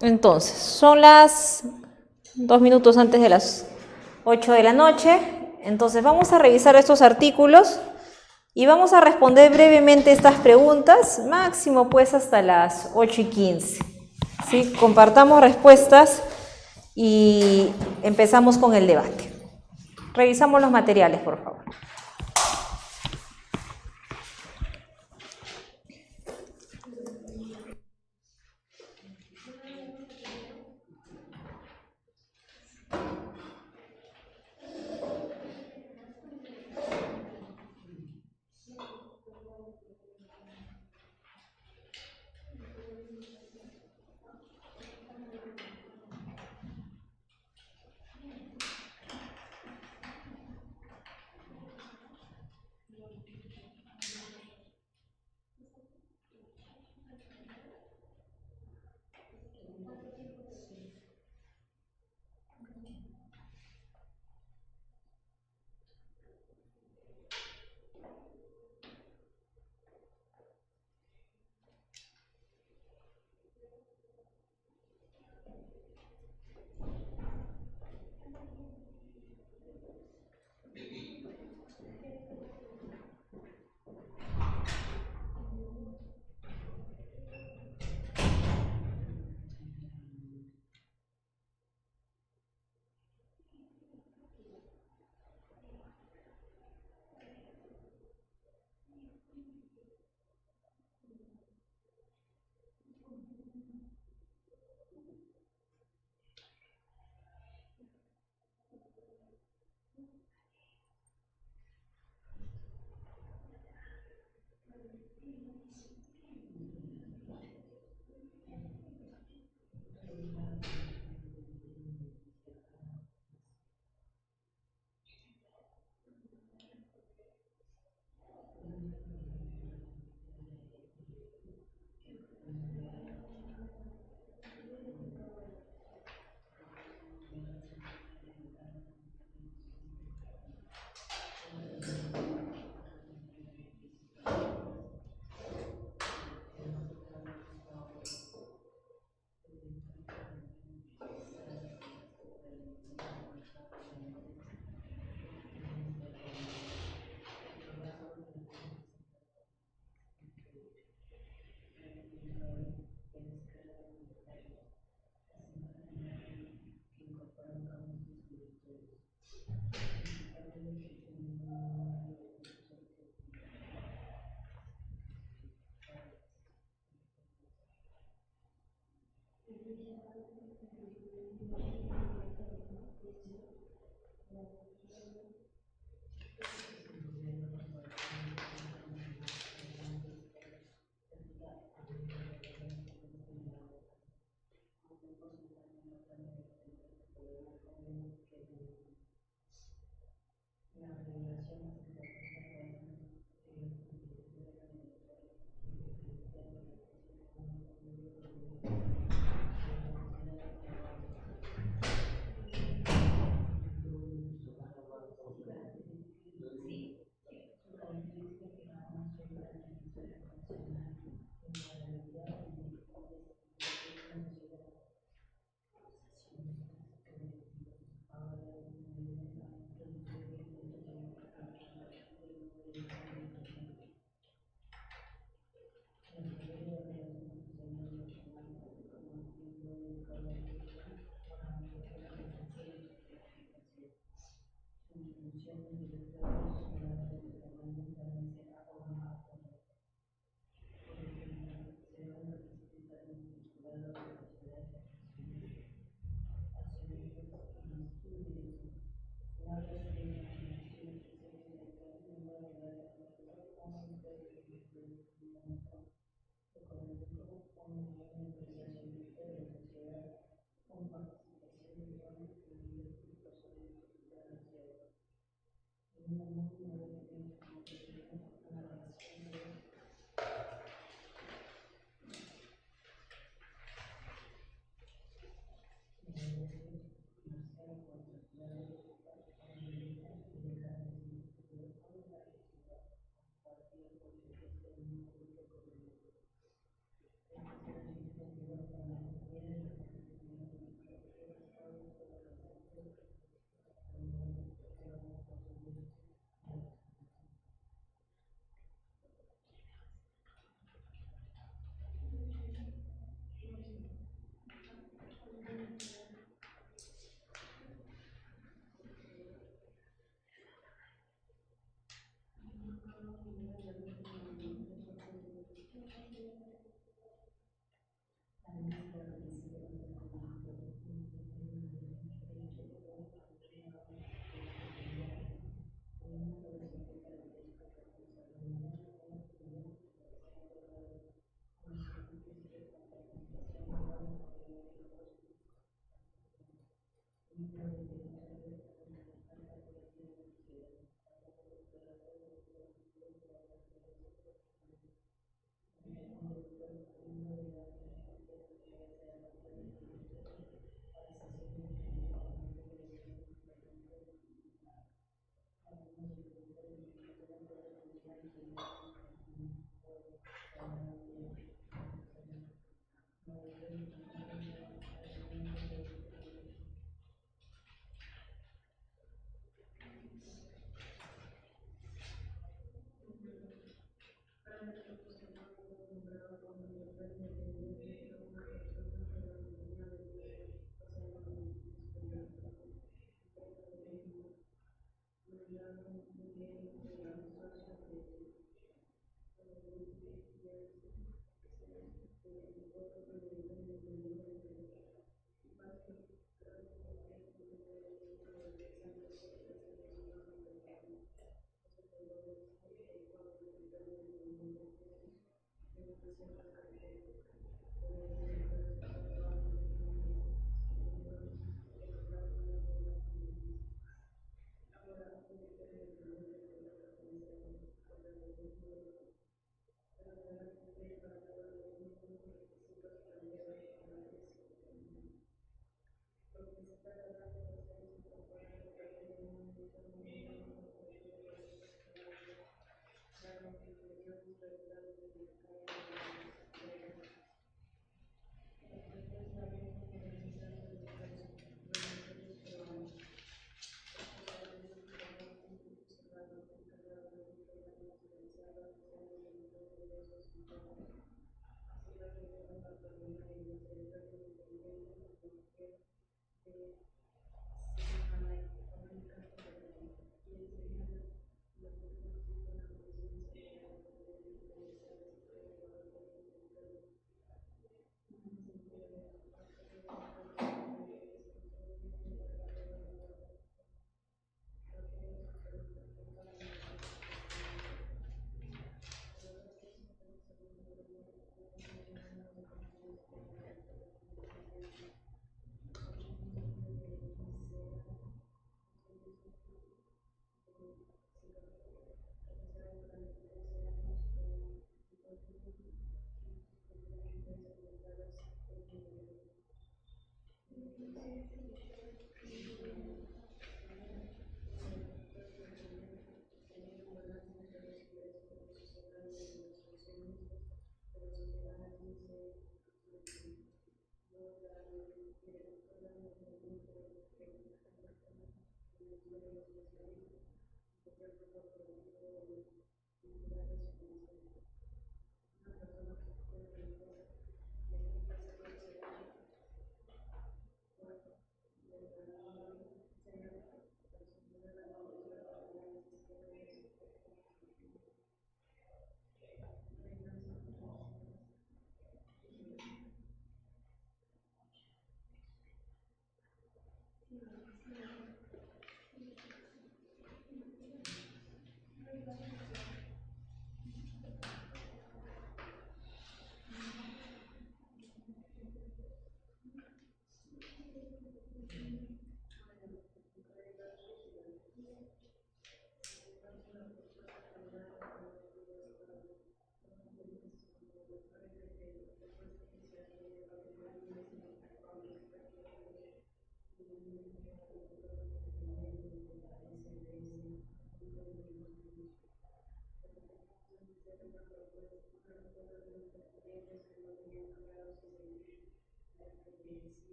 Entonces, son las 2 minutos antes de las 8 de la noche. Entonces, vamos a revisar estos artículos y vamos a responder brevemente estas preguntas, máximo pues hasta las 8:15. ¿Sí? Compartamos respuestas y empezamos con el debate. Revisamos los materiales, por favor.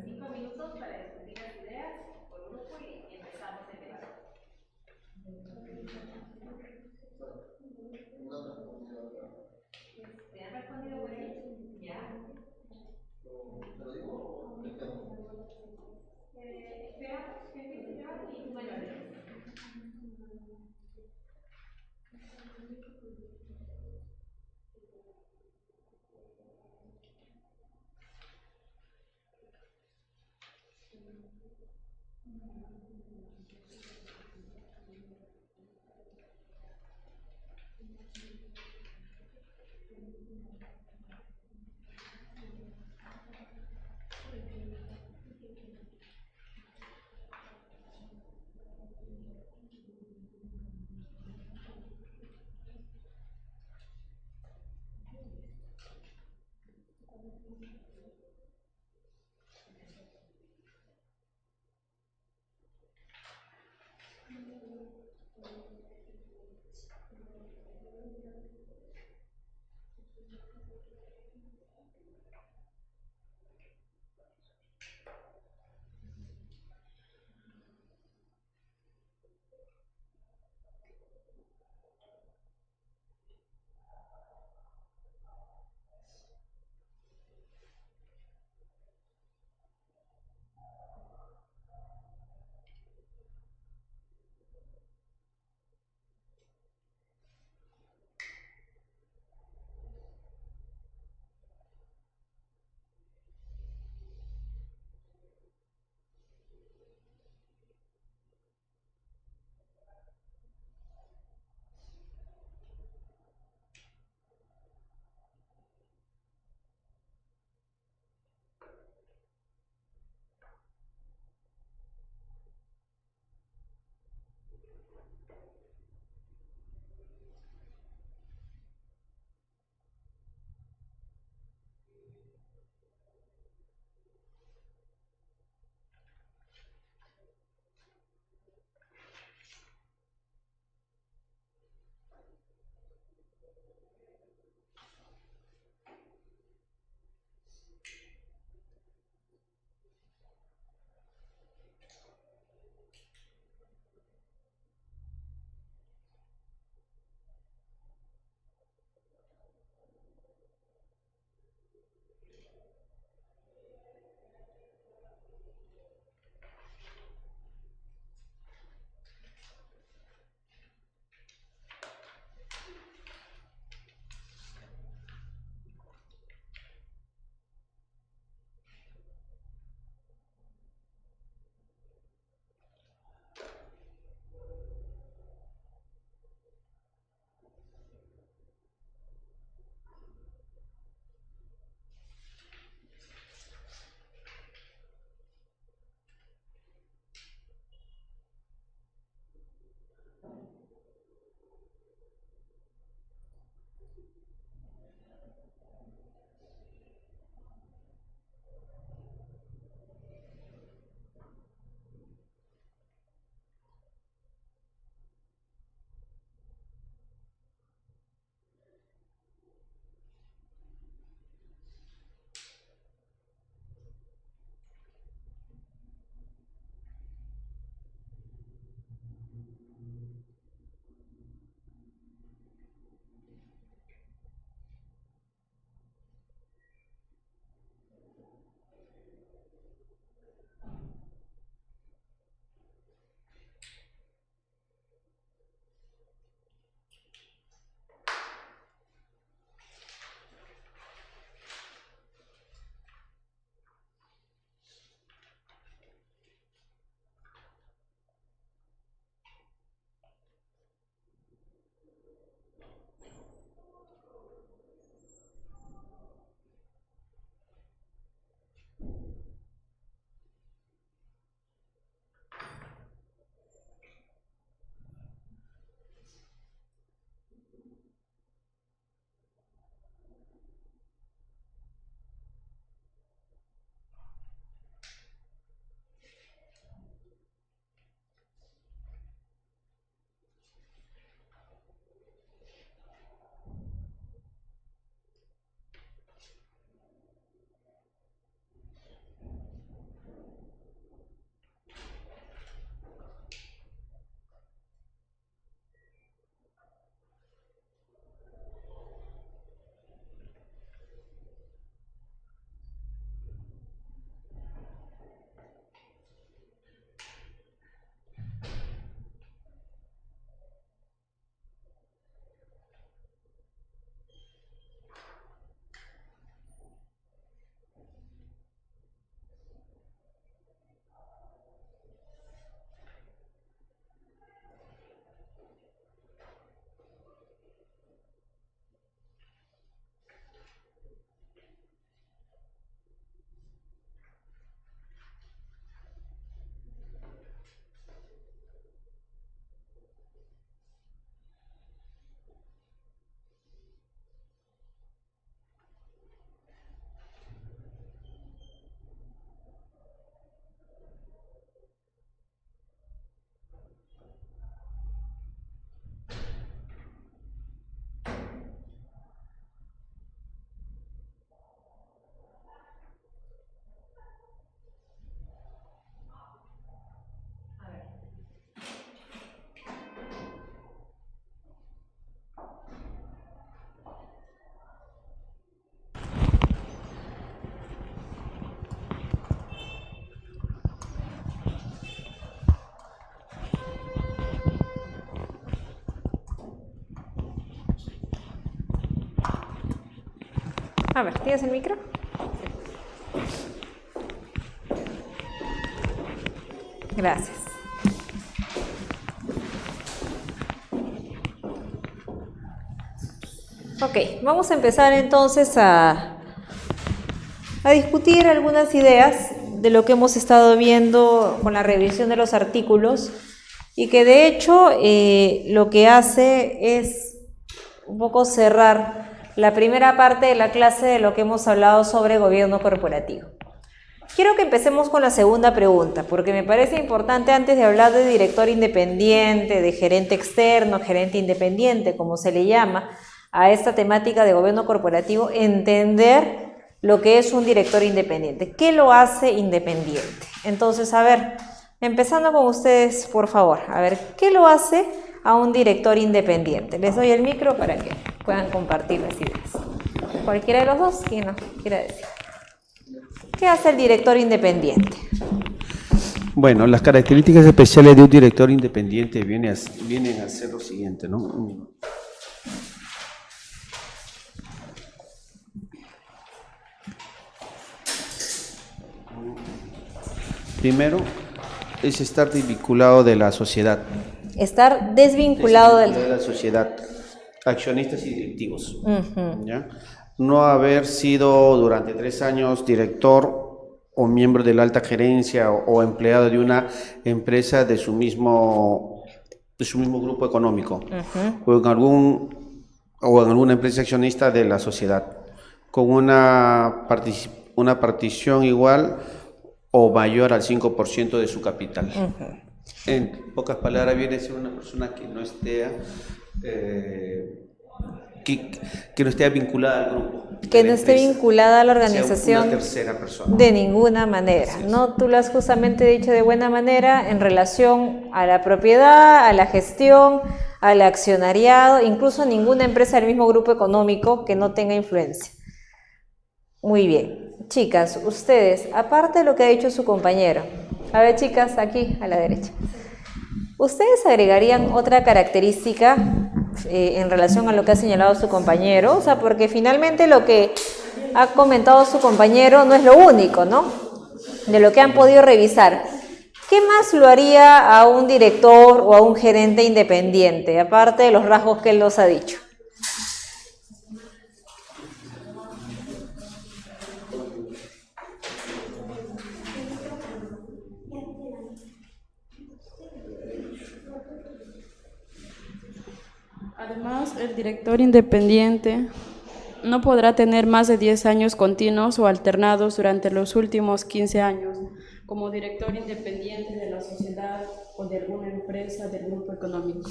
5 minutos para discutir las ideas por grupo y empezamos el debate. ¿Te han respondido por ahí? ¿Ya? ¿Te lo digo o me quedo? Esperamos que empiece el debate y bueno, A ver, ¿tienes el micro? Gracias. Ok, vamos a empezar entonces a discutir algunas ideas de lo que hemos estado viendo con la revisión de los artículos y que de hecho lo que hace es un poco cerrar la primera parte de la clase de lo que hemos hablado sobre gobierno corporativo. Quiero que empecemos con la segunda pregunta, porque me parece importante antes de hablar de director independiente, de gerente externo, gerente independiente, como se le llama a esta temática de gobierno corporativo, entender lo que es un director independiente. ¿Qué lo hace independiente? Entonces, a ver, empezando con ustedes, por favor, a ver, ¿qué lo hace a un director independiente? Les doy el micro para que puedan compartir las ideas. Cualquiera de los dos, quien nos quiera decir. ¿Qué hace el director independiente? Bueno, las características especiales de un director independiente vienen a ser lo siguiente, ¿no? Primero, es estar desvinculado de la sociedad. Estar desvinculado de la sociedad, accionistas y directivos. ¿Ya? No haber sido durante 3 años director o miembro de la alta gerencia o empleado de una empresa de su mismo grupo económico, o en alguna empresa accionista de la sociedad, con una partición igual o mayor al 5% de su capital. En pocas palabras, viene a ser una persona que no esté que no esté vinculada al grupo. Que no esté vinculada a la organización. Una tercera persona. De ninguna manera. ¿No? Tú lo has justamente dicho de buena manera en relación a la propiedad, a la gestión, al accionariado, incluso a ninguna empresa del mismo grupo económico que no tenga influencia. Muy bien. Chicas, ustedes, aparte de lo que ha dicho su compañero, a ver chicas, aquí a la derecha, ¿ustedes agregarían otra característica en relación a lo que ha señalado su compañero? O sea, porque finalmente lo que ha comentado su compañero no es lo único, ¿no? De lo que han podido revisar. ¿Qué más lo haría a un director o a un gerente independiente, aparte de los rasgos que él nos ha dicho? Además, el director independiente no podrá tener más de 10 años continuos o alternados durante los últimos 15 años como director independiente de la sociedad o de alguna empresa del grupo económico.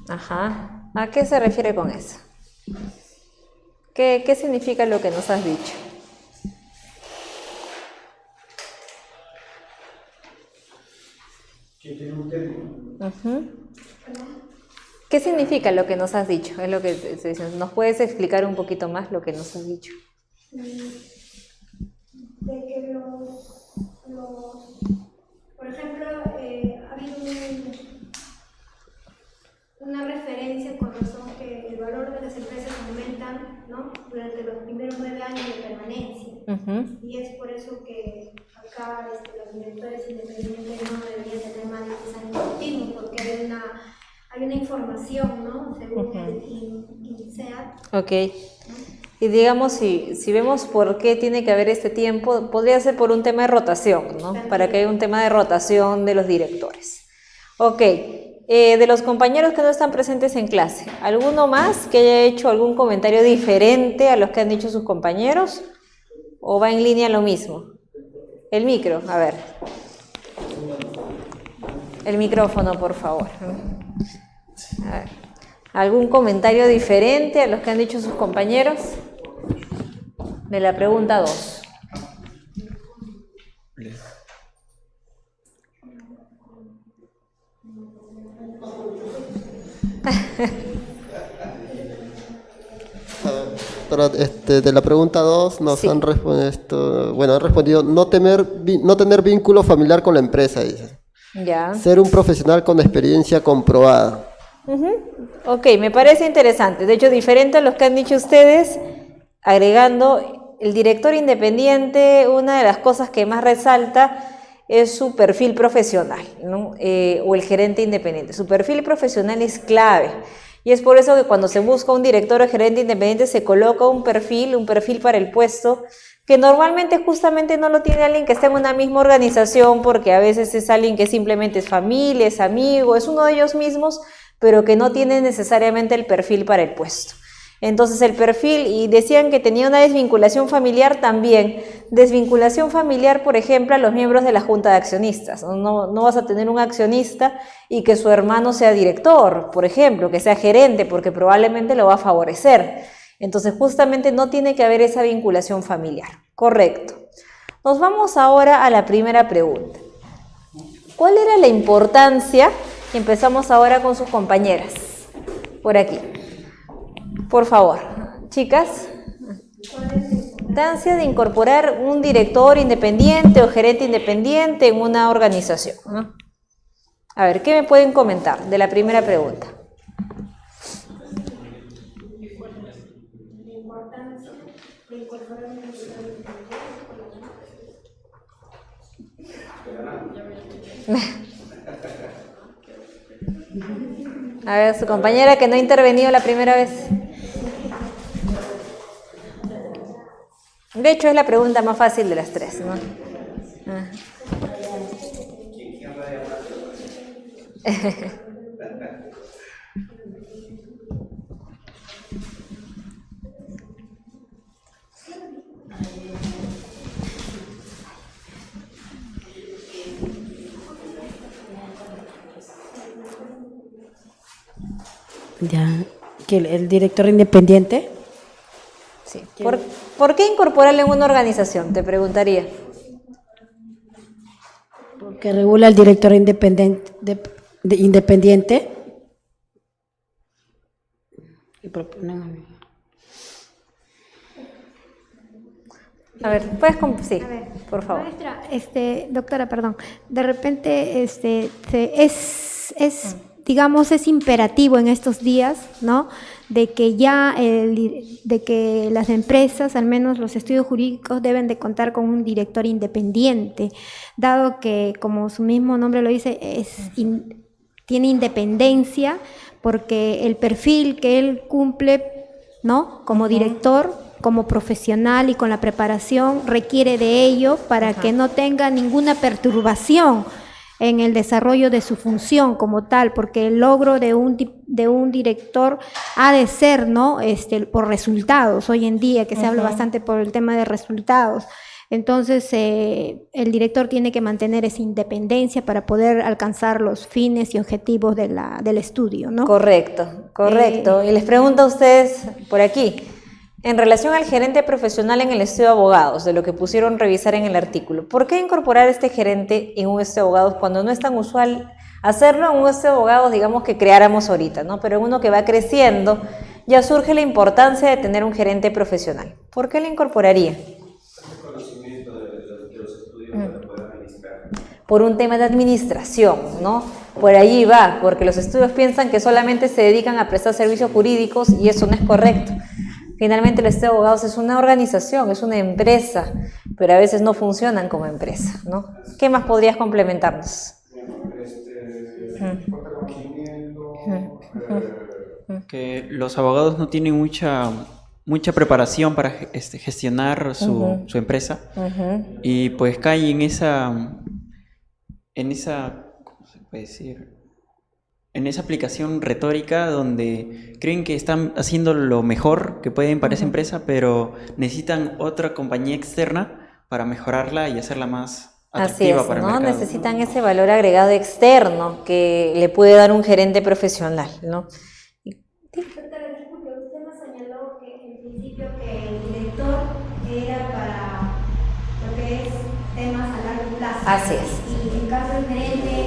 Ajá. ¿A qué se refiere con eso? ¿Qué significa lo que nos has dicho? Que tiene un término. ¿Qué significa lo que nos has dicho? Es lo que estoy diciendo. ¿Nos puedes explicar un poquito más lo que nos has dicho? De que por ejemplo, ha habido una referencia con razón que el valor de las empresas aumentan, ¿no?, durante los primeros 9 años de permanencia. Y es por eso que acá los directores independientes no deberían tener más de 10 años continuos, porque hay una información, ¿no?, según el INSEAD. Ok. Y digamos, si vemos por qué tiene que haber este tiempo, podría ser por un tema de rotación, ¿no? Para que haya un tema de rotación de los directores. Ok. De los compañeros que no están presentes en clase, ¿alguno más que haya hecho algún comentario diferente a los que han dicho sus compañeros? ¿O va en línea lo mismo? El micro, a ver. El micrófono, por favor. A ver. ¿Algún comentario diferente a los que han dicho sus compañeros? De la pregunta 2. De la pregunta 2 nos Sí. han respondido no tener vínculo familiar con la empresa, dice. Ya. Ser un profesional con experiencia comprobada. Ok, me parece interesante. De hecho, diferente a los que han dicho ustedes, agregando, el director independiente, una de las cosas que más resalta es su perfil profesional, ¿no? O el gerente independiente. Su perfil profesional es clave. Y es por eso que cuando se busca un director o gerente independiente se coloca un perfil para el puesto, que normalmente justamente no lo tiene alguien que esté en una misma organización, porque a veces es alguien que simplemente es familia, es amigo, es uno de ellos mismos, pero que no tiene necesariamente el perfil para el puesto. Entonces el perfil, y decían que tenía una desvinculación familiar también. Desvinculación familiar, por ejemplo, a los miembros de la junta de accionistas. No vas a tener un accionista y que su hermano sea director, por ejemplo, que sea gerente, porque probablemente lo va a favorecer. Entonces justamente no tiene que haber esa vinculación familiar. Correcto. Nos vamos ahora a la primera pregunta. ¿Cuál era la importancia? Y empezamos ahora con sus compañeras. Por aquí. Por favor, chicas. Importancia de incorporar un director independiente o gerente independiente en una organización, ¿no? A ver, ¿qué me pueden comentar de la primera pregunta? A ver, su compañera que no ha intervenido la primera vez. De hecho, es la pregunta más fácil de las tres, ¿no? Ah. Ya, que el director independiente. Sí. ¿Por qué incorporarle en una organización? Te preguntaría. Que regula el director independiente. Independiente. Y proponen. A ver, ¿puedes? Sí, por favor. Maestra, doctora, perdón. De repente, digamos, es imperativo en estos días, ¿no? De que de que las empresas, al menos los estudios jurídicos, deben de contar con un director independiente, dado que, como su mismo nombre lo dice, tiene independencia, porque el perfil que él cumple, ¿no? Como director, como profesional y con la preparación, requiere de ello para que no tenga ninguna perturbación en el desarrollo de su función como tal, porque el logro de un director ha de ser, ¿no? Por resultados, hoy en día que se habla bastante por el tema de resultados. Entonces, el director tiene que mantener esa independencia para poder alcanzar los fines y objetivos del estudio, ¿no? Correcto, correcto. Y les pregunto a ustedes por aquí, en relación al gerente profesional en el estudio de abogados, de lo que pusieron revisar en el artículo, ¿por qué incorporar este gerente en un estudio de abogados cuando no es tan usual hacerlo en un estudio de abogados, digamos, que creáramos ahorita, ¿no? Pero en uno que va creciendo, ya surge la importancia de tener un gerente profesional. ¿Por qué lo incorporaría? Por un tema de administración, ¿no? Por allí va, porque los estudios piensan que solamente se dedican a prestar servicios jurídicos y eso no es correcto. Finalmente el estudio de abogados es una organización, es una empresa, pero a veces no funcionan como empresa, ¿no? ¿Qué más podrías complementarnos? Que los abogados no tienen mucha preparación para gestionar su empresa y pues caen en esa, ¿cómo se puede decir? En esa aplicación retórica donde creen que están haciendo lo mejor que pueden para esa empresa, pero necesitan otra compañía externa para mejorarla y hacerla más atractiva para el mercado. Necesitan ese valor agregado externo que le puede dar un gerente profesional, ¿no? Doctora, disculpe, usted nos señaló que en principio que el director era para lo que es temas a largo plazo. Así es. Y en caso del gerente es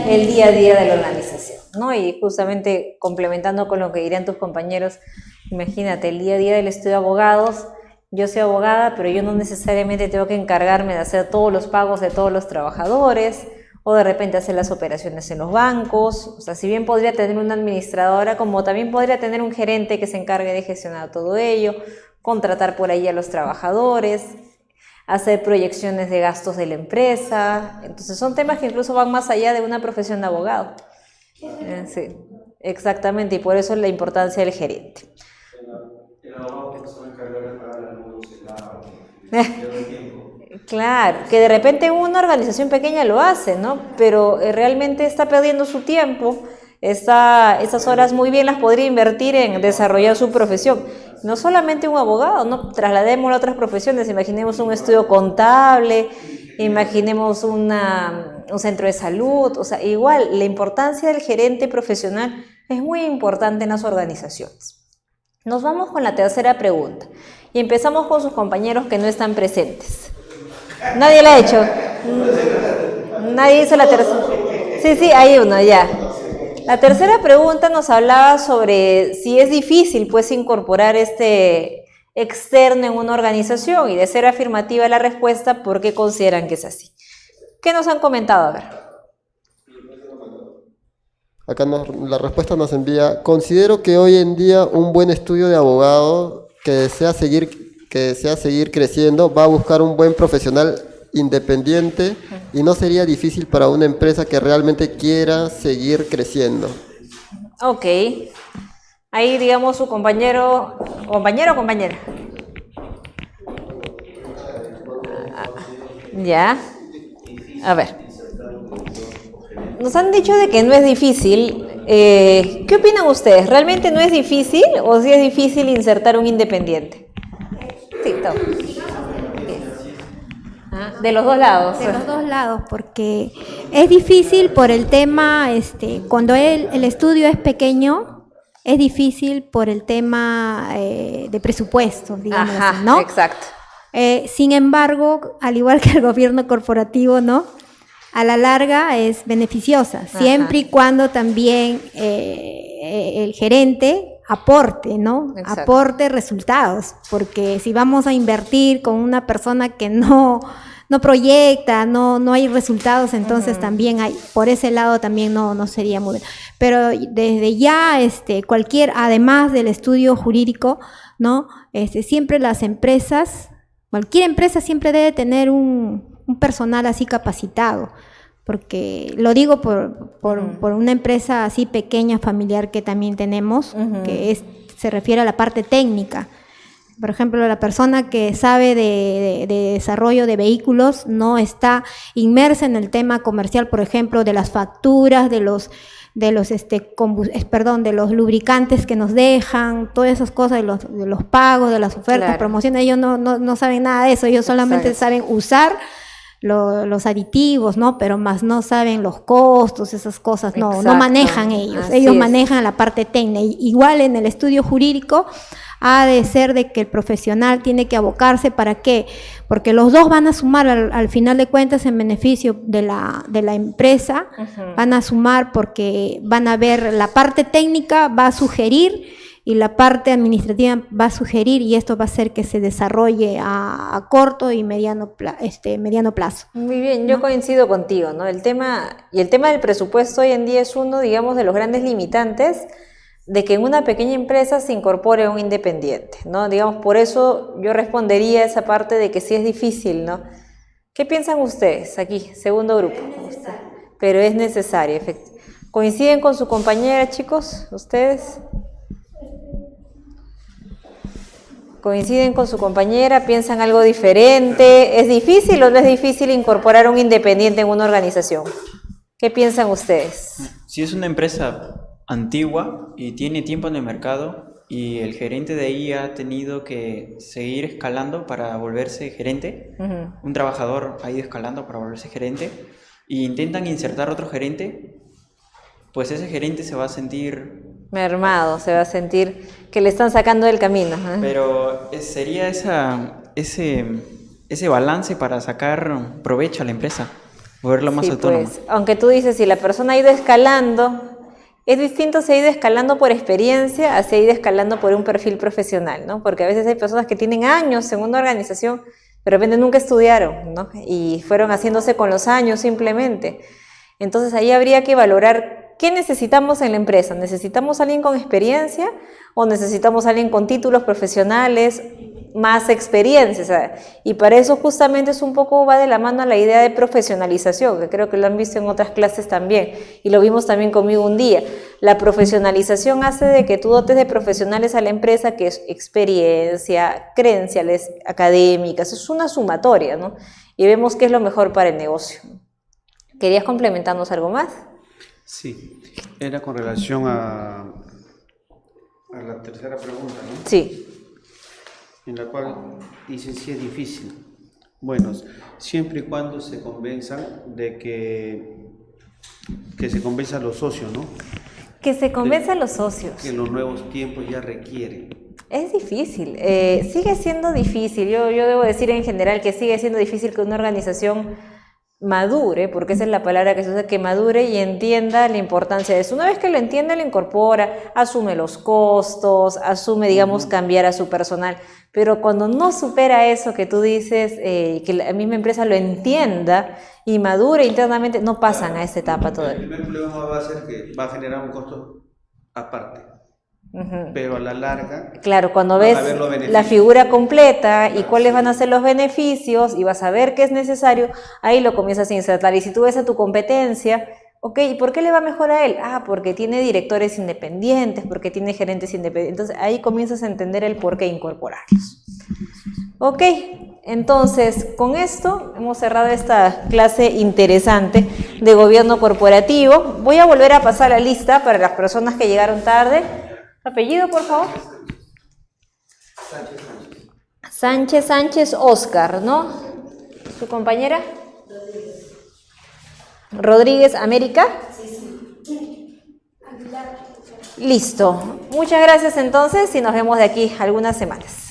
el día a día de la organización, ¿no? Y justamente complementando con lo que dirían tus compañeros, imagínate, el día a día del estudio de abogados, yo soy abogada, pero yo no necesariamente tengo que encargarme de hacer todos los pagos de todos los trabajadores, o de repente hacer las operaciones en los bancos. O sea, si bien podría tener una administradora, como también podría tener un gerente que se encargue de gestionar todo ello, contratar por ahí a los trabajadores, hacer proyecciones de gastos de la empresa. Entonces son temas que incluso van más allá de una profesión de abogado. Sí, exactamente, y por eso es la importancia del gerente. Claro, que de repente una organización pequeña lo hace, ¿no? Pero realmente está perdiendo su tiempo, esas horas muy bien las podría invertir en desarrollar su profesión. No solamente un abogado, ¿no? Trasladémoslo a otras profesiones, imaginemos un estudio contable, imaginemos un centro de salud, o sea, igual la importancia del gerente profesional es muy importante en las organizaciones. Nos vamos con la tercera pregunta y empezamos con sus compañeros que no están presentes. ¿Nadie la ha hecho? ¿Nadie hizo la tercera? Sí, hay uno, ya. La tercera pregunta nos hablaba sobre si es difícil, pues, incorporar este externo en una organización, y de ser afirmativa la respuesta, ¿por qué consideran que es así? ¿Qué nos han comentado? A ver. Acá la respuesta nos envía: considero que hoy en día un buen estudio de abogado que desea seguir creciendo va a buscar un buen profesional independiente y no sería difícil para una empresa que realmente quiera seguir creciendo. Ok. Ahí, digamos, su compañero o compañera. Ya. A ver. Nos han dicho de que no es difícil. ¿Qué opinan ustedes? ¿Realmente no es difícil o sí es difícil insertar un independiente? Sí, todo. De los dos lados. De los dos lados, porque es difícil por el tema, cuando el estudio es pequeño, es difícil por el tema de presupuesto, digamos, Ajá, ¿no? exacto. Sin embargo, al igual que el gobierno corporativo, ¿no? A la larga es beneficiosa, siempre y cuando también el gerente aporte, ¿no? Exacto. Aporte resultados, porque si vamos a invertir con una persona que no proyecta, no hay resultados, entonces también hay, por ese lado también no sería muy bien. Pero desde ya, además del estudio jurídico, ¿no? Siempre las empresas, cualquier empresa siempre debe tener un personal así capacitado, porque lo digo por una empresa así pequeña, familiar, que también tenemos, que se refiere a la parte técnica. Por ejemplo, la persona que sabe de desarrollo de vehículos no está inmersa en el tema comercial, por ejemplo, de las facturas, de los lubricantes que nos dejan, todas esas cosas, de los pagos, de las ofertas, Claro. promociones. Ellos no saben nada de eso, ellos solamente saben usar los aditivos, ¿no? Pero más no saben los costos, esas cosas, no manejan ellos. Así Ellos es. manejan la parte técnica. Igual en el estudio jurídico ha de ser de que el profesional tiene que abocarse. ¿Para qué? Porque los dos van a sumar al final de cuentas en beneficio de la empresa, van a sumar porque van a ver la parte técnica, va a sugerir, y la parte administrativa va a sugerir, y esto va a hacer que se desarrolle a corto y mediano plazo. Muy bien, yo coincido contigo, ¿no? El tema del presupuesto hoy en día es uno, digamos, de los grandes limitantes de que en una pequeña empresa se incorpore un independiente, ¿no? Digamos, por eso yo respondería esa parte de que sí es difícil, ¿no? ¿Qué piensan ustedes aquí, segundo grupo? Pero es necesario, ¿coinciden con su compañera, chicos? ¿Ustedes? ¿Coinciden con su compañera? ¿Piensan algo diferente? ¿Es difícil o no es difícil incorporar un independiente en una organización? ¿Qué piensan ustedes? Si es una empresa antigua y tiene tiempo en el mercado y el gerente de ahí ha tenido que seguir escalando para volverse gerente, un trabajador ha ido escalando para volverse gerente, e intentan insertar otro gerente, pues ese gerente se va a sentir mermado, se va a sentir que le están sacando del camino. Pero sería ese balance para sacar provecho a la empresa, volverla más autónoma. Pues, aunque tú dices, si la persona ha ido escalando, es distinto si ha ido escalando por experiencia a si ha ido escalando por un perfil profesional, ¿no? Porque a veces hay personas que tienen años en una organización, pero de repente nunca estudiaron, ¿no? Y fueron haciéndose con los años simplemente. Entonces ahí habría que valorar qué necesitamos en la empresa. ¿Necesitamos alguien con experiencia o necesitamos alguien con títulos profesionales, más experiencia? O sea, y para eso justamente es un poco, va de la mano a la idea de profesionalización, que creo que lo han visto en otras clases también, y lo vimos también conmigo un día. La profesionalización hace de que tú dotes de profesionales a la empresa, que es experiencia, credenciales académicas, es una sumatoria, ¿no? Y vemos qué es lo mejor para el negocio. ¿Querías complementarnos algo más? Sí, era con relación a la tercera pregunta, ¿no? Sí. En la cual dicen si es difícil. Bueno, siempre y cuando se convenzan de que se convenzan los socios, ¿no? Que se convenzan los socios. Que los nuevos tiempos ya requieren. Es difícil, sigue siendo difícil. Yo debo decir en general que sigue siendo difícil que una organización madure, porque esa es la palabra que se usa, que madure y entienda la importancia de eso. Una vez que lo entiende, lo incorpora, asume los costos, asume, digamos, cambiar a su personal. Pero cuando no supera eso que tú dices, que la misma empresa lo entienda y madure internamente, no pasan a esta etapa todavía. El primer problema va a ser que va a generar un costo aparte. Pero a la larga, claro, cuando ves la figura completa y cuáles van a ser los beneficios y vas a ver qué es necesario, ahí lo comienzas a insertar. Y si tú ves a tu competencia, ok, ¿y por qué le va mejor a él? Ah, porque tiene directores independientes, porque tiene gerentes independientes. Entonces ahí comienzas a entender el por qué incorporarlos. Ok, entonces con esto hemos cerrado esta clase interesante de gobierno corporativo. Voy a volver a pasar la lista para las personas que llegaron tarde. Apellido, por favor. Sánchez Oscar, ¿no? ¿Su compañera? Rodríguez América. Listo. Muchas gracias entonces y nos vemos de aquí algunas semanas.